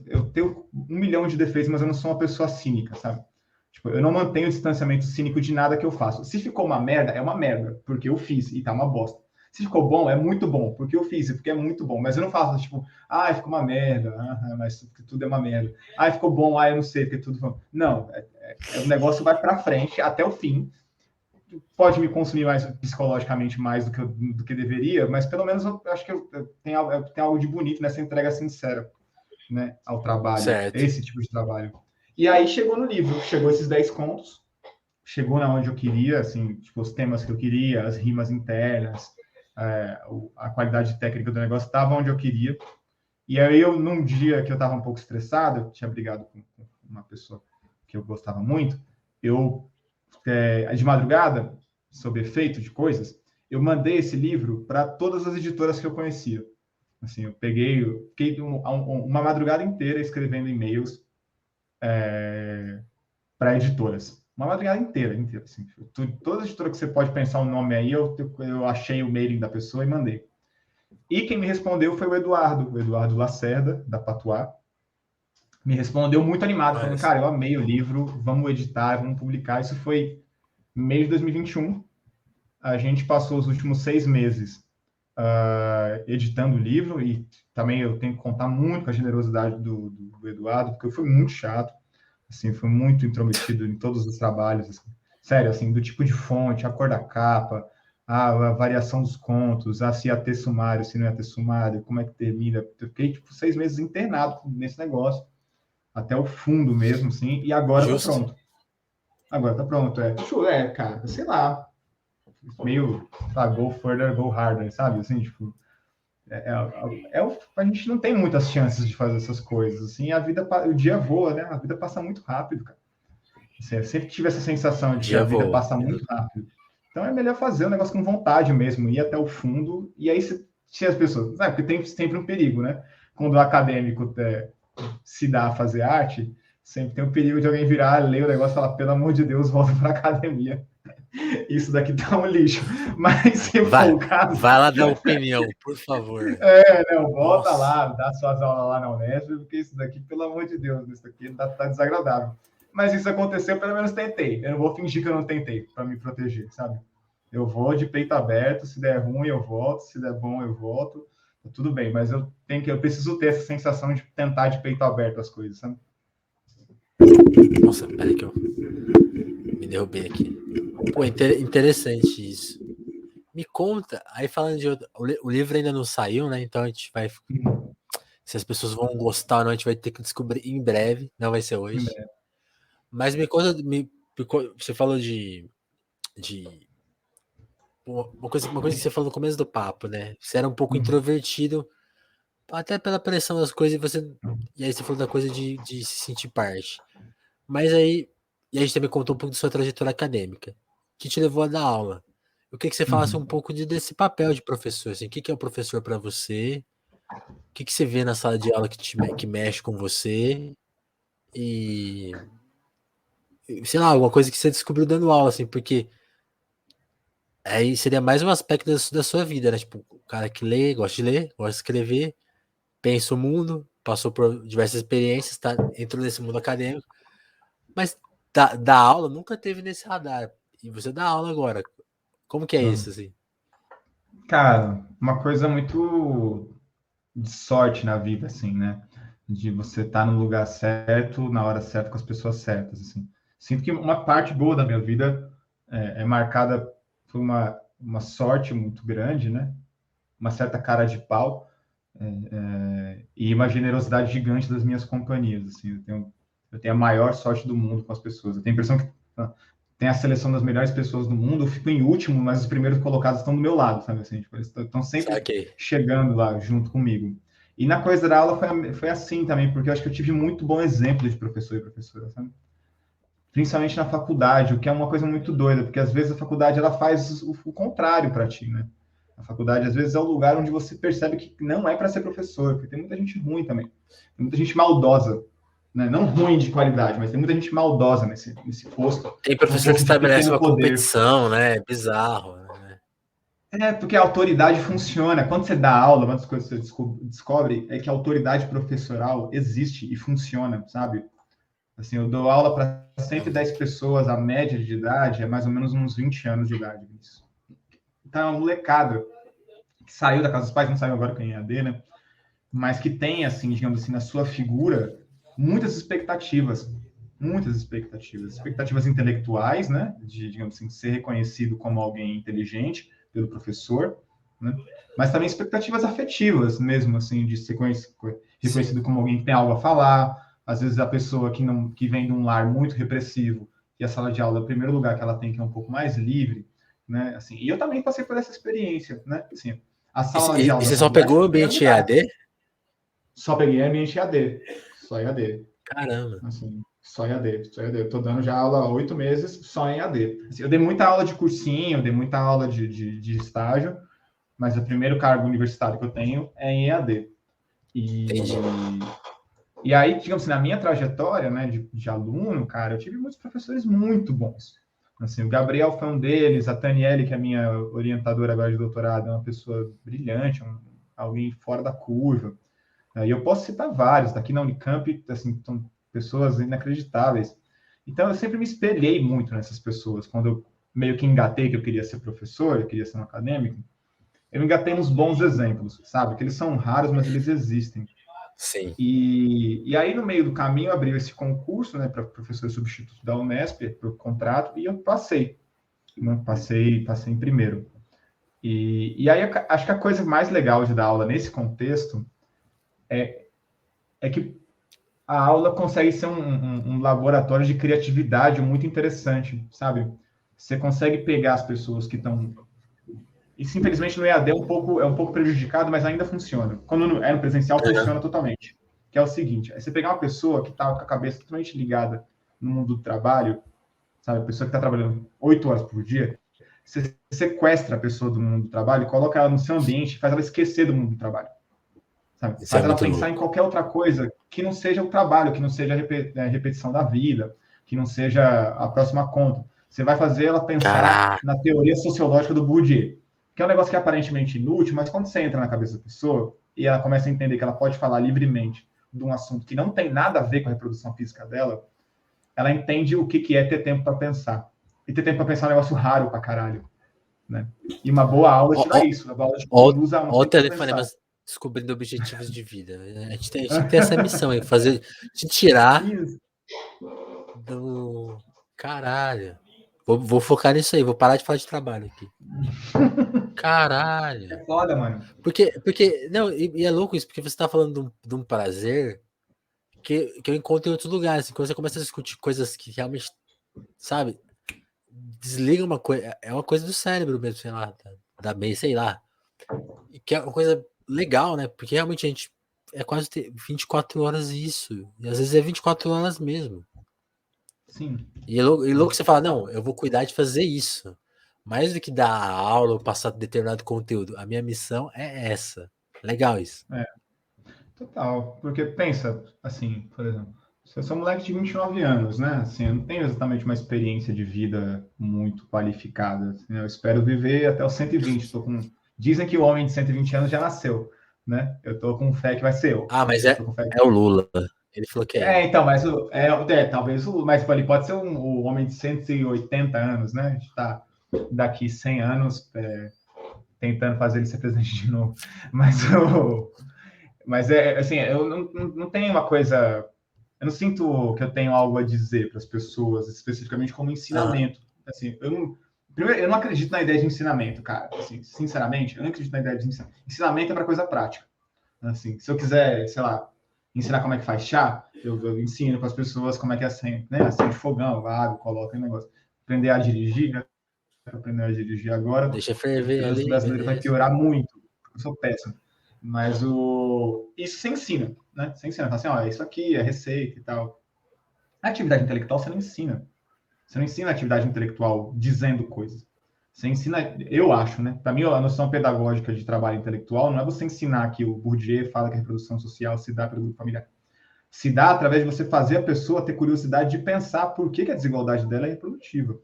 eu tenho 1 milhão de defeitos, mas eu não sou uma pessoa cínica, sabe? Tipo, eu não mantenho distanciamento cínico de nada que eu faço. Se ficou uma merda, é uma merda, porque eu fiz e tá uma bosta. Se ficou bom, é muito bom, porque eu fiz, porque é muito bom. Mas eu não faço, tipo, ficou uma merda, mas tudo é uma merda. Ficou bom, eu não sei, porque tudo. Não, o negócio vai para frente até o fim. pode me consumir mais psicologicamente mais do que deveria, mas pelo menos eu acho que eu tenho algo de bonito nessa entrega sincera, né, ao trabalho, Certo. esse tipo de trabalho. E aí chegou no livro, chegou esses 10 contos, chegou na onde eu queria, assim, tipo, os temas que eu queria, as rimas internas, a qualidade técnica do negócio estava onde eu queria. E aí eu, num dia que eu estava um pouco estressado, eu tinha brigado com uma pessoa que eu gostava muito, eu, de madrugada, sob efeito de coisas, eu mandei esse livro para todas as editoras que eu conhecia. Assim, eu fiquei uma madrugada inteira escrevendo e-mails para editoras. Uma madrugada inteira. Assim, toda editora que você pode pensar o nome aí, eu achei o mailing da pessoa e mandei. E quem me respondeu foi o Eduardo Lacerda, da Patois. Me respondeu muito animado, falando, cara, eu amei o livro, vamos editar, vamos publicar. Isso foi meio de 2021. A gente passou os últimos 6 meses editando o livro, e também eu tenho que contar muito com a generosidade do Eduardo, porque eu fui muito chato, assim, fui muito intrometido em todos os trabalhos, assim. Sério, assim, do tipo de fonte, a cor da capa, a variação dos contos, se ia ter sumário, se não ia ter sumário, como é que termina. Eu fiquei, tipo, 6 meses internado nesse negócio, até o fundo mesmo, assim, e agora tá pronto. Agora tá pronto, cara, sei lá, meio, go further, go harder, sabe, assim, tipo, a gente não tem muitas chances de fazer essas coisas, assim, o dia voa, né, a vida passa muito rápido, cara. Assim, eu sempre tive essa sensação de que a vida passa muito rápido. Então é melhor fazer o negócio com vontade mesmo, ir até o fundo, e aí se as pessoas... porque tem sempre um perigo, né? Quando o acadêmico se dá a fazer arte, sempre tem o perigo de alguém virar, ler o negócio e falar, pelo amor de Deus, volta para a academia. Isso daqui tá um lixo. Mas se for o caso... Vai lá dar opinião, por favor. Volta lá, dá suas aulas lá na Unesp, porque isso daqui, pelo amor de Deus, isso daqui tá desagradável. Mas isso aconteceu, pelo menos tentei. Eu não vou fingir que eu não tentei, para me proteger, sabe? Eu vou de peito aberto, se der ruim eu volto, se der bom eu volto, tudo bem, mas eu preciso ter essa sensação de tentar de peito aberto as coisas, sabe? Nossa, peraí que eu me derrubei aqui. Pô, interessante isso. Me conta, aí falando de outro, o livro ainda não saiu, né? Então a gente vai. Se as pessoas vão gostar ou não, a gente vai ter que descobrir em breve, não vai ser hoje. Mas me conta, você falou de uma coisa que você falou no começo do papo, né? Você era um pouco introvertido, até pela pressão das coisas, e aí você falou da coisa de se sentir parte. Mas aí, e a gente também contou um pouco da sua trajetória acadêmica, que te levou a dar aula. Eu queria que você falasse um pouco desse papel de professor, assim, o que é o professor para você? O que você vê na sala de aula que mexe com você? E sei lá, alguma coisa que você descobriu dando aula, assim, porque aí seria mais um aspecto da sua vida, né? Tipo, o cara que lê, gosta de escrever, pensa o mundo, passou por diversas experiências, tá? Entrou nesse mundo acadêmico, mas da aula nunca teve nesse radar. E você dá aula agora. Como que é isso, assim? Cara, uma coisa muito de sorte na vida, assim, né? De você estar no lugar certo, na hora certa, com as pessoas certas, assim. Sinto que uma parte boa da minha vida é marcada por uma sorte muito grande, né? Uma certa cara de pau e uma generosidade gigante das minhas companhias, assim. Eu tenho a maior sorte do mundo com as pessoas. Eu tenho a impressão que tem a seleção das melhores pessoas do mundo, eu fico em último, mas os primeiros colocados estão do meu lado, sabe assim? Tipo, eles estão sempre chegando lá junto comigo. E na coisa da aula foi assim também, porque eu acho que eu tive muito bom exemplo de professor e professora, sabe? Principalmente na faculdade, o que é uma coisa muito doida, porque às vezes a faculdade ela faz o contrário para ti, né? A faculdade às vezes é o lugar onde você percebe que não é para ser professor, porque tem muita gente ruim também, tem muita gente maldosa, né? Não ruim de qualidade, mas tem muita gente maldosa nesse posto. Tem professor que estabelece uma competição, né? É bizarro, né? Porque a autoridade funciona. Quando você dá aula, uma das coisas que você descobre é que a autoridade professoral existe e funciona, sabe? Assim, eu dou aula para 110 pessoas, a média de idade é mais ou menos uns 20 anos de idade. Isso. Então, é uma molecada que saiu da casa dos pais, não saiu agora com a EAD, né? Mas que tem, assim, digamos assim, na sua figura, muitas expectativas, muitas expectativas. Expectativas intelectuais, né? De, digamos assim, ser reconhecido como alguém inteligente pelo professor, né? Mas também expectativas afetivas mesmo, assim, de ser reconhecido Sim. como alguém que tem algo a falar. Às vezes a pessoa que vem de um lar muito repressivo, e a sala de aula é o primeiro lugar que ela tem, que é um pouco mais livre, né? Assim, e eu também passei por essa experiência, né? Assim, a sala de aula E da você só faculdade pegou o foi o primeiro ambiente lugar. EAD? Só peguei ambiente EAD, só EAD. Caramba. Assim, só em AD, só em AD. Eu tô dando já aula há 8 meses só em AD. Assim, eu dei muita aula de cursinho, eu dei muita aula de estágio, mas o primeiro cargo universitário que eu tenho é em EAD. E, Entendi. e aí, digamos assim, na minha trajetória, né, de aluno, cara, eu tive muitos professores muito bons. Assim, o Gabriel foi um deles, a Taniele, que é a minha orientadora agora de doutorado, é uma pessoa brilhante, alguém fora da curva. E eu posso citar vários, daqui na Unicamp, assim, são pessoas inacreditáveis. Então, eu sempre me espelhei muito nessas pessoas. Quando eu meio que engatei que eu queria ser professor, eu queria ser um acadêmico, eu engatei nos bons exemplos, sabe? Que eles são raros, mas eles existem. Sim. E aí, no meio do caminho, abriu esse concurso, né, para professor substituto da Unesp, por contrato, e eu passei. Né? Passei em primeiro. E aí, acho que a coisa mais legal de dar aula nesse contexto é que a aula consegue ser um laboratório de criatividade muito interessante, sabe? Você consegue pegar as pessoas que estão. Isso, infelizmente, no EAD é um pouco prejudicado, mas ainda funciona. Quando é no presencial, funciona totalmente. Que é o seguinte: é você pegar uma pessoa que está com a cabeça totalmente ligada no mundo do trabalho, sabe? A pessoa que está trabalhando 8 horas por dia, você sequestra a pessoa do mundo do trabalho, coloca ela no seu ambiente, faz ela esquecer do mundo do trabalho. Sabe? Isso é Faz ela muito pensar em louco. qualquer outra coisa que não seja o trabalho, que não seja a repetição da vida, que não seja a próxima conta. Você vai fazer ela pensar Caraca. na teoria sociológica do Bourdieu, que é um negócio que é aparentemente inútil, mas quando você entra na cabeça da pessoa e ela começa a entender que ela pode falar livremente de um assunto que não tem nada a ver com a reprodução física dela, ela entende o que é ter tempo para pensar. E ter tempo para pensar é um negócio raro pra caralho. Né? E uma boa aula te dá Ó, isso. Uma boa aula te ó, conduz a um ó o tempo para pensar. telefonema descobrindo objetivos de vida. A gente tem que ter essa missão aí, fazer, te tirar Isso. do. Caralho. Vou focar nisso aí, vou parar de falar de trabalho aqui. Caralho. É foda, mano. Porque não, e é louco isso, porque você tá falando de um prazer que eu encontro em outros lugares. Assim, quando você começa a discutir coisas que realmente, sabe, desliga uma coisa, é uma coisa do cérebro mesmo, sei lá, da mente, sei lá. E que é uma coisa legal, né? Porque realmente a gente é quase 24 horas isso. E às vezes é 24 horas mesmo. Sim. E louco você fala, não, eu vou cuidar de fazer isso. Mais do que dar aula ou passar determinado conteúdo. A minha missão é essa. Legal isso. É, total. Porque pensa, assim, por exemplo, eu sou um moleque de 29 anos, né? Assim, eu não tenho exatamente uma experiência de vida muito qualificada. Assim, eu espero viver até os 120. Tô com... Dizem que o homem de 120 anos já nasceu, né? Eu tô com fé que vai ser eu. Ah, mas Eu tô com fé é o Lula. Ele falou que é ele. então, mas talvez mas ele pode ser o homem de 180 anos, né? A gente tá daqui 100 anos tentando fazer ele ser presidente de novo. Mas assim, eu não tenho uma coisa. Eu não sinto que eu tenho algo a dizer para as pessoas, especificamente como Aham. ensinamento. Assim, primeiro, eu não acredito na ideia de ensinamento, cara. Assim, sinceramente, eu não acredito na ideia de ensinamento. Ensinamento é para coisa prática. Assim, se eu quiser, sei lá, ensinar como é que faz chá, eu ensino para as pessoas como é que acende, né? Acende fogão, água, coloca o negócio. Aprender a dirigir, né? Aprender a dirigir agora, Deixa o ferver trânsito ali, brasileiro vai beleza. piorar muito. Eu sou péssimo. Mas isso você ensina, né? Você ensina, fala assim, ó, isso aqui é receita e tal. A atividade intelectual você não ensina. Você não ensina atividade intelectual dizendo coisas. Você ensina, eu acho, né? Para mim, a noção pedagógica de trabalho intelectual não é você ensinar que o Bourdieu fala que a reprodução social se dá pelo grupo familiar. Se dá através de você fazer a pessoa ter curiosidade de pensar por que a desigualdade dela é reprodutiva,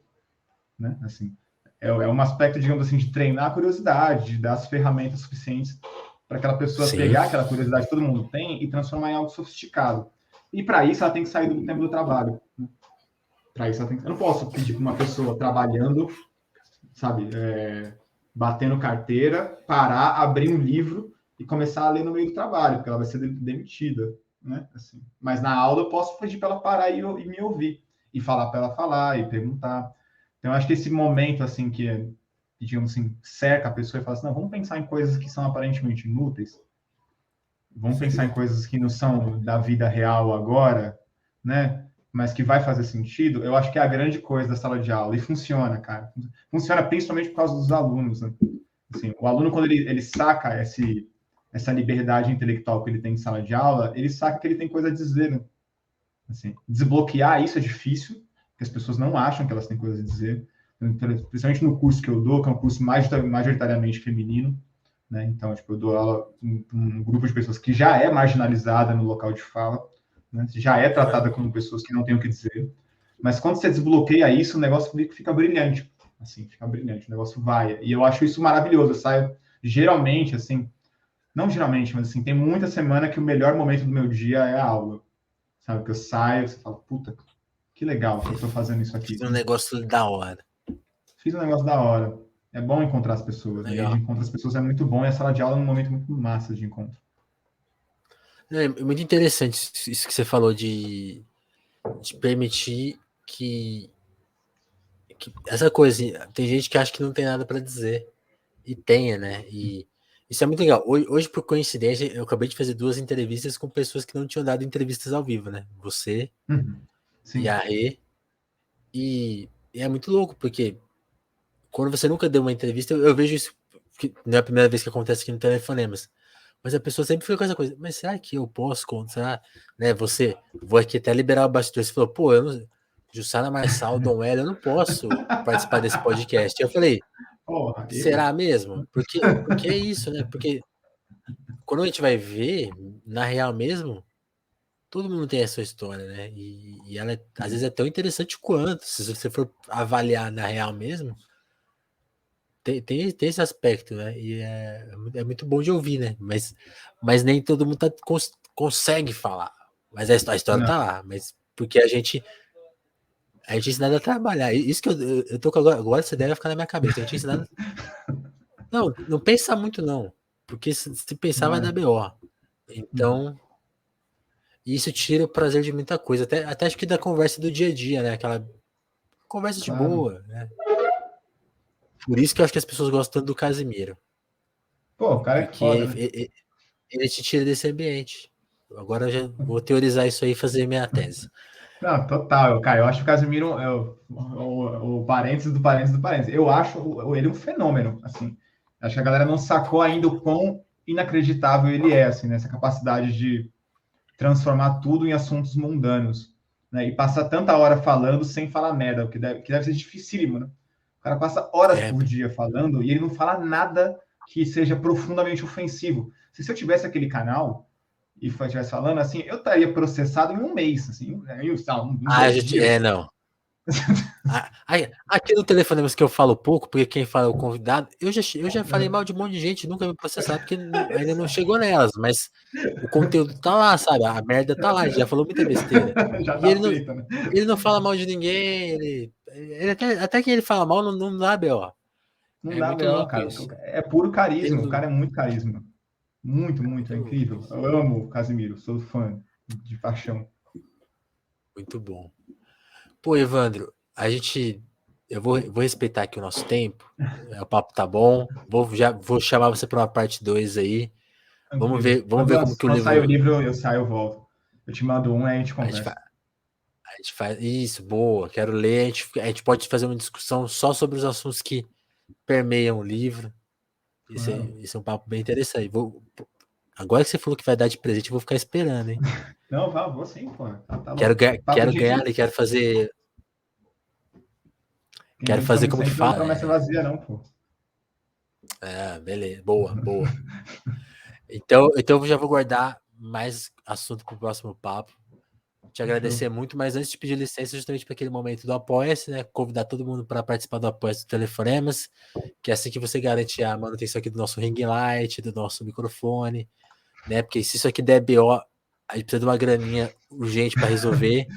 né? Assim, é um aspecto, digamos assim, de treinar a curiosidade, de dar as ferramentas suficientes para aquela pessoa Sim. pegar aquela curiosidade que todo mundo tem e transformar em algo sofisticado. E para isso ela tem que sair do tempo do trabalho. Né? Para isso ela tem que... Eu não posso pedir para uma pessoa trabalhando, sabe, batendo carteira, parar, abrir um livro e começar a ler no meio do trabalho, porque ela vai ser demitida. né? Assim. Mas na aula eu posso pedir para ela parar e me ouvir, e falar para ela falar, e perguntar. Então, eu acho que esse momento, assim, que digamos assim, cerca a pessoa e fala assim, não, vamos pensar em coisas que são aparentemente inúteis, vamos pensar em coisas que não são da vida real agora, né? Mas que vai fazer sentido, eu acho que é a grande coisa da sala de aula. E funciona, cara. Funciona principalmente por causa dos alunos, né? Assim, o aluno, quando ele saca essa liberdade intelectual que ele tem em sala de aula, ele saca que ele tem coisa a dizer, né? Assim, desbloquear isso é difícil, porque as pessoas não acham que elas têm coisa a dizer, principalmente no curso que eu dou, que é um curso majoritariamente feminino, né? Então, tipo, eu dou aula para um grupo de pessoas que já é marginalizada no local de fala, né? Já é tratada como pessoas que não têm o que dizer. Mas quando você desbloqueia isso, o negócio fica brilhante. Assim, fica brilhante, o negócio vai. E eu acho isso maravilhoso. Eu saio, geralmente, assim, não geralmente, mas assim, tem muita semana que o melhor momento do meu dia é a aula. Sabe, que eu saio, você fala, puta, que legal que eu tô fazendo isso aqui. Fiz um negócio da hora. Fiz um negócio da hora. É bom encontrar as pessoas, né? E de Legal. encontrar as pessoas é muito bom, e a sala de aula é um momento muito massa de encontro. É muito interessante isso que você falou de permitir que essa coisa, assim, tem gente que acha que não tem nada para dizer e tenha, né? E isso é muito legal. Hoje, por coincidência, eu acabei de fazer 2 entrevistas com pessoas que não tinham dado entrevistas ao vivo, né? Você e Sim. a Rê. E é muito louco, porque quando você nunca deu uma entrevista, eu vejo isso, que não é a primeira vez que acontece aqui no Telefonemas. Mas a pessoa sempre fica com essa coisa, mas será que eu posso contar? Né, vou aqui até liberar o bastidor. Você falou, pô, eu não, Jussara Marçal, Dom Hélio, eu não posso participar desse podcast. Eu falei, Porra, eu? será mesmo? Porque é isso, né? Porque quando a gente vai ver, na real mesmo, todo mundo tem a sua história, né? E ela, às vezes, é tão interessante quanto, se você for avaliar na real mesmo, tem esse aspecto, né? E é muito bom de ouvir, né? Mas nem todo mundo consegue falar. Mas a história Não. tá lá. Mas porque a gente é ensinado a trabalhar. Isso que eu tô com agora, essa ideia vai ficar na minha cabeça. A gente é ensinado. Não, não pensa muito, não. Porque se pensar, Não vai dar é. BO. Então, isso tira o prazer de muita coisa. Até acho que da conversa do dia a dia, né? Aquela conversa de Claro. boa, né? Por isso que eu acho que as pessoas gostam tanto do Casimiro. Pô, o cara é Porque foda, né? ele te tira desse ambiente. Agora eu já vou teorizar isso aí e fazer minha tese. Não, total, cara. Eu acho o Casemiro o parênteses do parênteses do parênteses. Eu acho ele um fenômeno, assim. Acho que a galera não sacou ainda o quão inacreditável ele é, assim, nessa capacidade de transformar tudo em assuntos mundanos, né? E passar tanta hora falando sem falar merda, o que deve ser dificílimo, né? O cara passa horas É, por dia falando e ele não fala nada que seja profundamente ofensivo. Se eu tivesse aquele canal e estivesse falando assim, eu estaria processado em um mês, assim, em dois dias. não. Aqui no Telefonemas que eu falo pouco, porque quem fala é o convidado, eu já falei mal de um monte de gente, nunca me processaram, porque ainda não chegou nelas, mas o conteúdo tá lá, sabe? A merda tá lá, a gente já falou muita besteira. Já E tá feita, né? ele não fala mal de ninguém, ele até que ele fala mal, não dá B.O. Não É dá muito B.O., louco cara. isso. É puro carisma. O Ele cara é muito carisma. Muito, é muito. muito É louco incrível. isso. Eu amo o Casimiro. Sou fã de paixão. Muito bom. Pô, Evandro, eu vou respeitar aqui o nosso tempo. O papo tá bom. Já vou chamar você para uma parte 2 aí. Tranquilo. Vamos ver como que o Quando sair o livro livro, eu saio, eu volto. Eu te mando um e a gente a gente, conversa. a gente faz. Isso, boa. Quero ler. A gente pode fazer uma discussão só sobre os assuntos que permeiam o livro. Claro. Isso é um papo bem interessante. Agora que você falou que vai dar de presente, eu vou ficar esperando, hein? Não, vou sim, pô. Tá louco. Papo Quero ganhar de. ali, Quem quero tem fazer como que promessa não fala. promessa vazia, não, pô. Beleza, boa, boa. Então eu já vou guardar mais assunto para o próximo papo. Te agradecer Fechou. muito, mas antes de pedir licença, justamente para aquele momento do Apoia-se, né? Convidar todo mundo para participar do Apoia-se do Telefonemas, que é assim que você garante a manutenção aqui do nosso ring light, do nosso microfone, né? Porque se isso aqui der BO, a gente precisa de uma graninha urgente para resolver,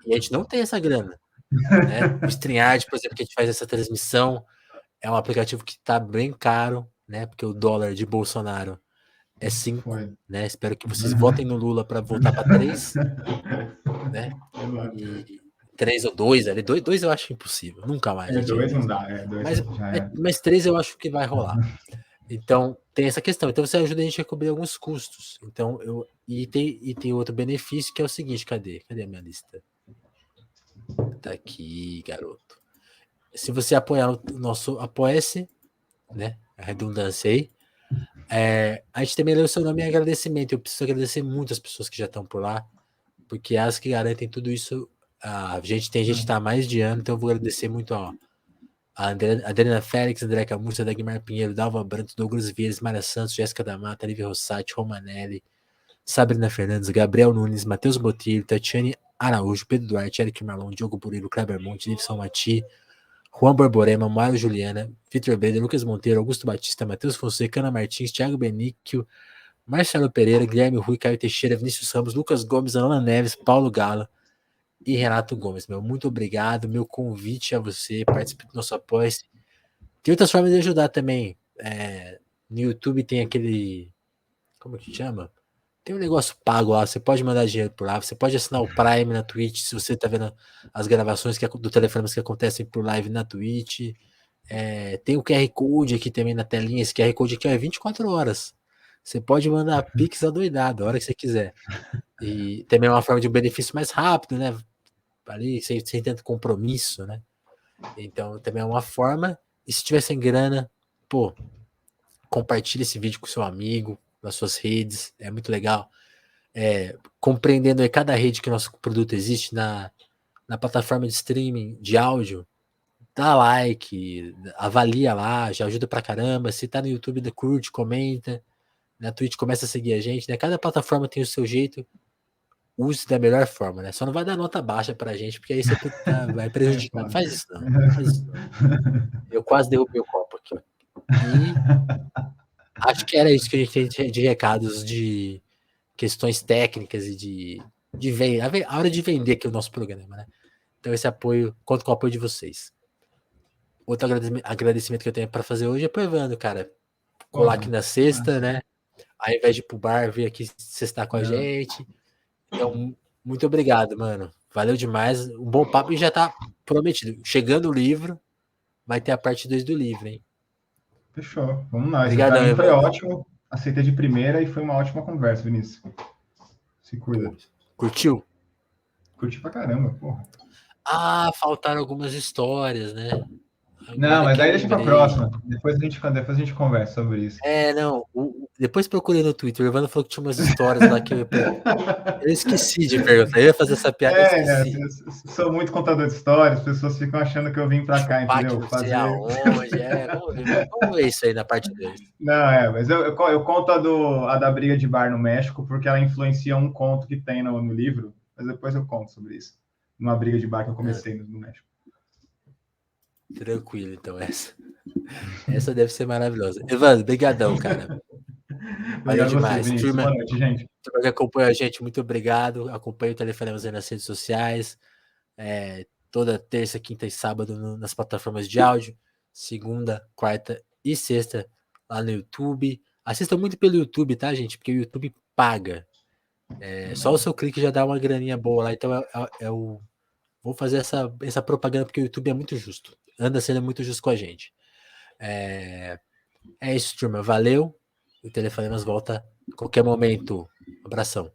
e a gente não tem essa grana, né? O StreamYard, por exemplo, que a gente faz essa transmissão, é um aplicativo que está bem caro, né? Porque o dólar de Bolsonaro é 5, Foi. né? Espero que vocês votem no Lula para voltar para 3, né? E 3 ou 2 ali. 2 eu acho impossível. Nunca mais, É, gente. 2 não dá, dois Mas, já é. mas 3 eu acho que vai rolar. Então, tem essa questão. Então, você ajuda a gente a cobrir alguns custos. Então, e tem outro benefício que é o seguinte: cadê? Cadê a minha lista? Tá aqui, garoto. Se você apoiar o nosso Apoia-se, né? A redundância aí. A gente também lê o seu nome em agradecimento. Eu preciso agradecer muito as pessoas que já estão por lá, porque as que garantem tudo isso. A gente tem gente que está há mais de ano, então eu vou agradecer muito a Adriana Félix, André Camurça, Dagmar Pinheiro, Dalva Branco, Douglas Vieira, Mara Santos, Jéssica da Mata, Lívia Rossati, Romanelli, Sabrina Fernandes, Gabriel Nunes, Matheus Botilho, Tatiane Araújo, Pedro Duarte, Eric Marlon, Diogo Burilo, Kleber Monte, Nilson Mati, Juan Borborema, Mário Juliana, Vitor Breda, Lucas Monteiro, Augusto Batista, Matheus Fonseca, Ana Martins, Thiago Benício, Marcelo Pereira, Guilherme Rui, Caio Teixeira, Vinícius Ramos, Lucas Gomes, Alana Neves, Paulo Gala e Renato Gomes. Muito obrigado. Meu convite a você, participe do nosso apoio. Tem outras formas de ajudar também. No YouTube tem aquele. Como que chama? Tem um negócio pago lá. Você pode mandar dinheiro por lá. Você pode assinar o Prime na Twitch se você tá vendo as gravações do Telefonemas que acontecem por live na Twitch. Tem o QR Code aqui também na telinha. Esse QR Code aqui é 24 horas. Você pode mandar Pix adoidado, a hora que você quiser. E também é uma forma de um benefício mais rápido, né? Ali, sem tanto compromisso, né? Então, também é uma forma. E se tiver sem grana, pô, compartilhe esse vídeo com seu amigo, nas suas redes, é muito legal. Compreendendo aí cada rede que o nosso produto existe na plataforma de streaming de áudio, dá like, avalia lá, já ajuda pra caramba. Se tá no YouTube, curte, comenta. Na Twitch começa a seguir a gente, né? Cada plataforma tem o seu jeito. Use da melhor forma, né? Só não vai dar nota baixa pra gente, porque aí você vai prejudicar. Não faz isso, não. Não faz isso, não. Eu quase derrubei o copo aqui, ó. E acho que era isso que a gente tem de recados, de questões técnicas e de vender. A hora de vender aqui o nosso programa, né? Então, esse apoio, conto com o apoio de vocês. Outro agradecimento que eu tenho para fazer hoje é pro Evandro, cara. Colar aqui na sexta, né? Ao invés de ir pro bar, vir aqui sextar com a gente. Então, muito obrigado, mano. Valeu demais. Um bom papo e já tá prometido. Chegando o livro, vai ter a parte 2 do livro, hein? Fechou. Vamos lá. Para Obrigadão, mim foi Evandro. ótimo. Aceitei de primeira e foi uma ótima conversa, Vinícius. Se cuida. Pô, curtiu? Curti pra caramba, porra. Ah, faltaram algumas histórias, né? Não, Agora mas que eu daí deixa pra lembrei. próxima. Depois a gente conversa sobre isso. Não. Depois procurei no Twitter. O Evandro falou que tinha umas histórias lá que eu esqueci de perguntar. Eu ia fazer essa piada, eu esqueci. Eu sou muito contador de histórias, as pessoas ficam achando que eu vim pra cá, Chupar que entendeu? não sei Fazer. aonde. Vamos ver isso aí na parte 2. Não, mas eu conto a da briga de bar no México, porque ela influencia um conto que tem no livro, mas depois eu conto sobre isso. Numa briga de bar que eu comecei no México. Tranquilo, então, essa. Essa deve ser maravilhosa. Evandro, brigadão, cara. Valeu Obrigado a você, demais. Vinícius. Turma, Boa noite, gente. turma que acompanha a gente, muito obrigado. Acompanhe o Telefonemas aí nas redes sociais. Toda terça, quinta e sábado nas plataformas de áudio. Segunda, quarta e sexta lá no YouTube. Assistam muito pelo YouTube, tá, gente? Porque o YouTube paga. Só o seu clique já dá uma graninha boa lá. Então, vou fazer essa propaganda porque o YouTube é muito justo. Anda sendo muito justo com a gente. É isso, turma. Valeu. O Telefonemas volta a qualquer momento. Abração.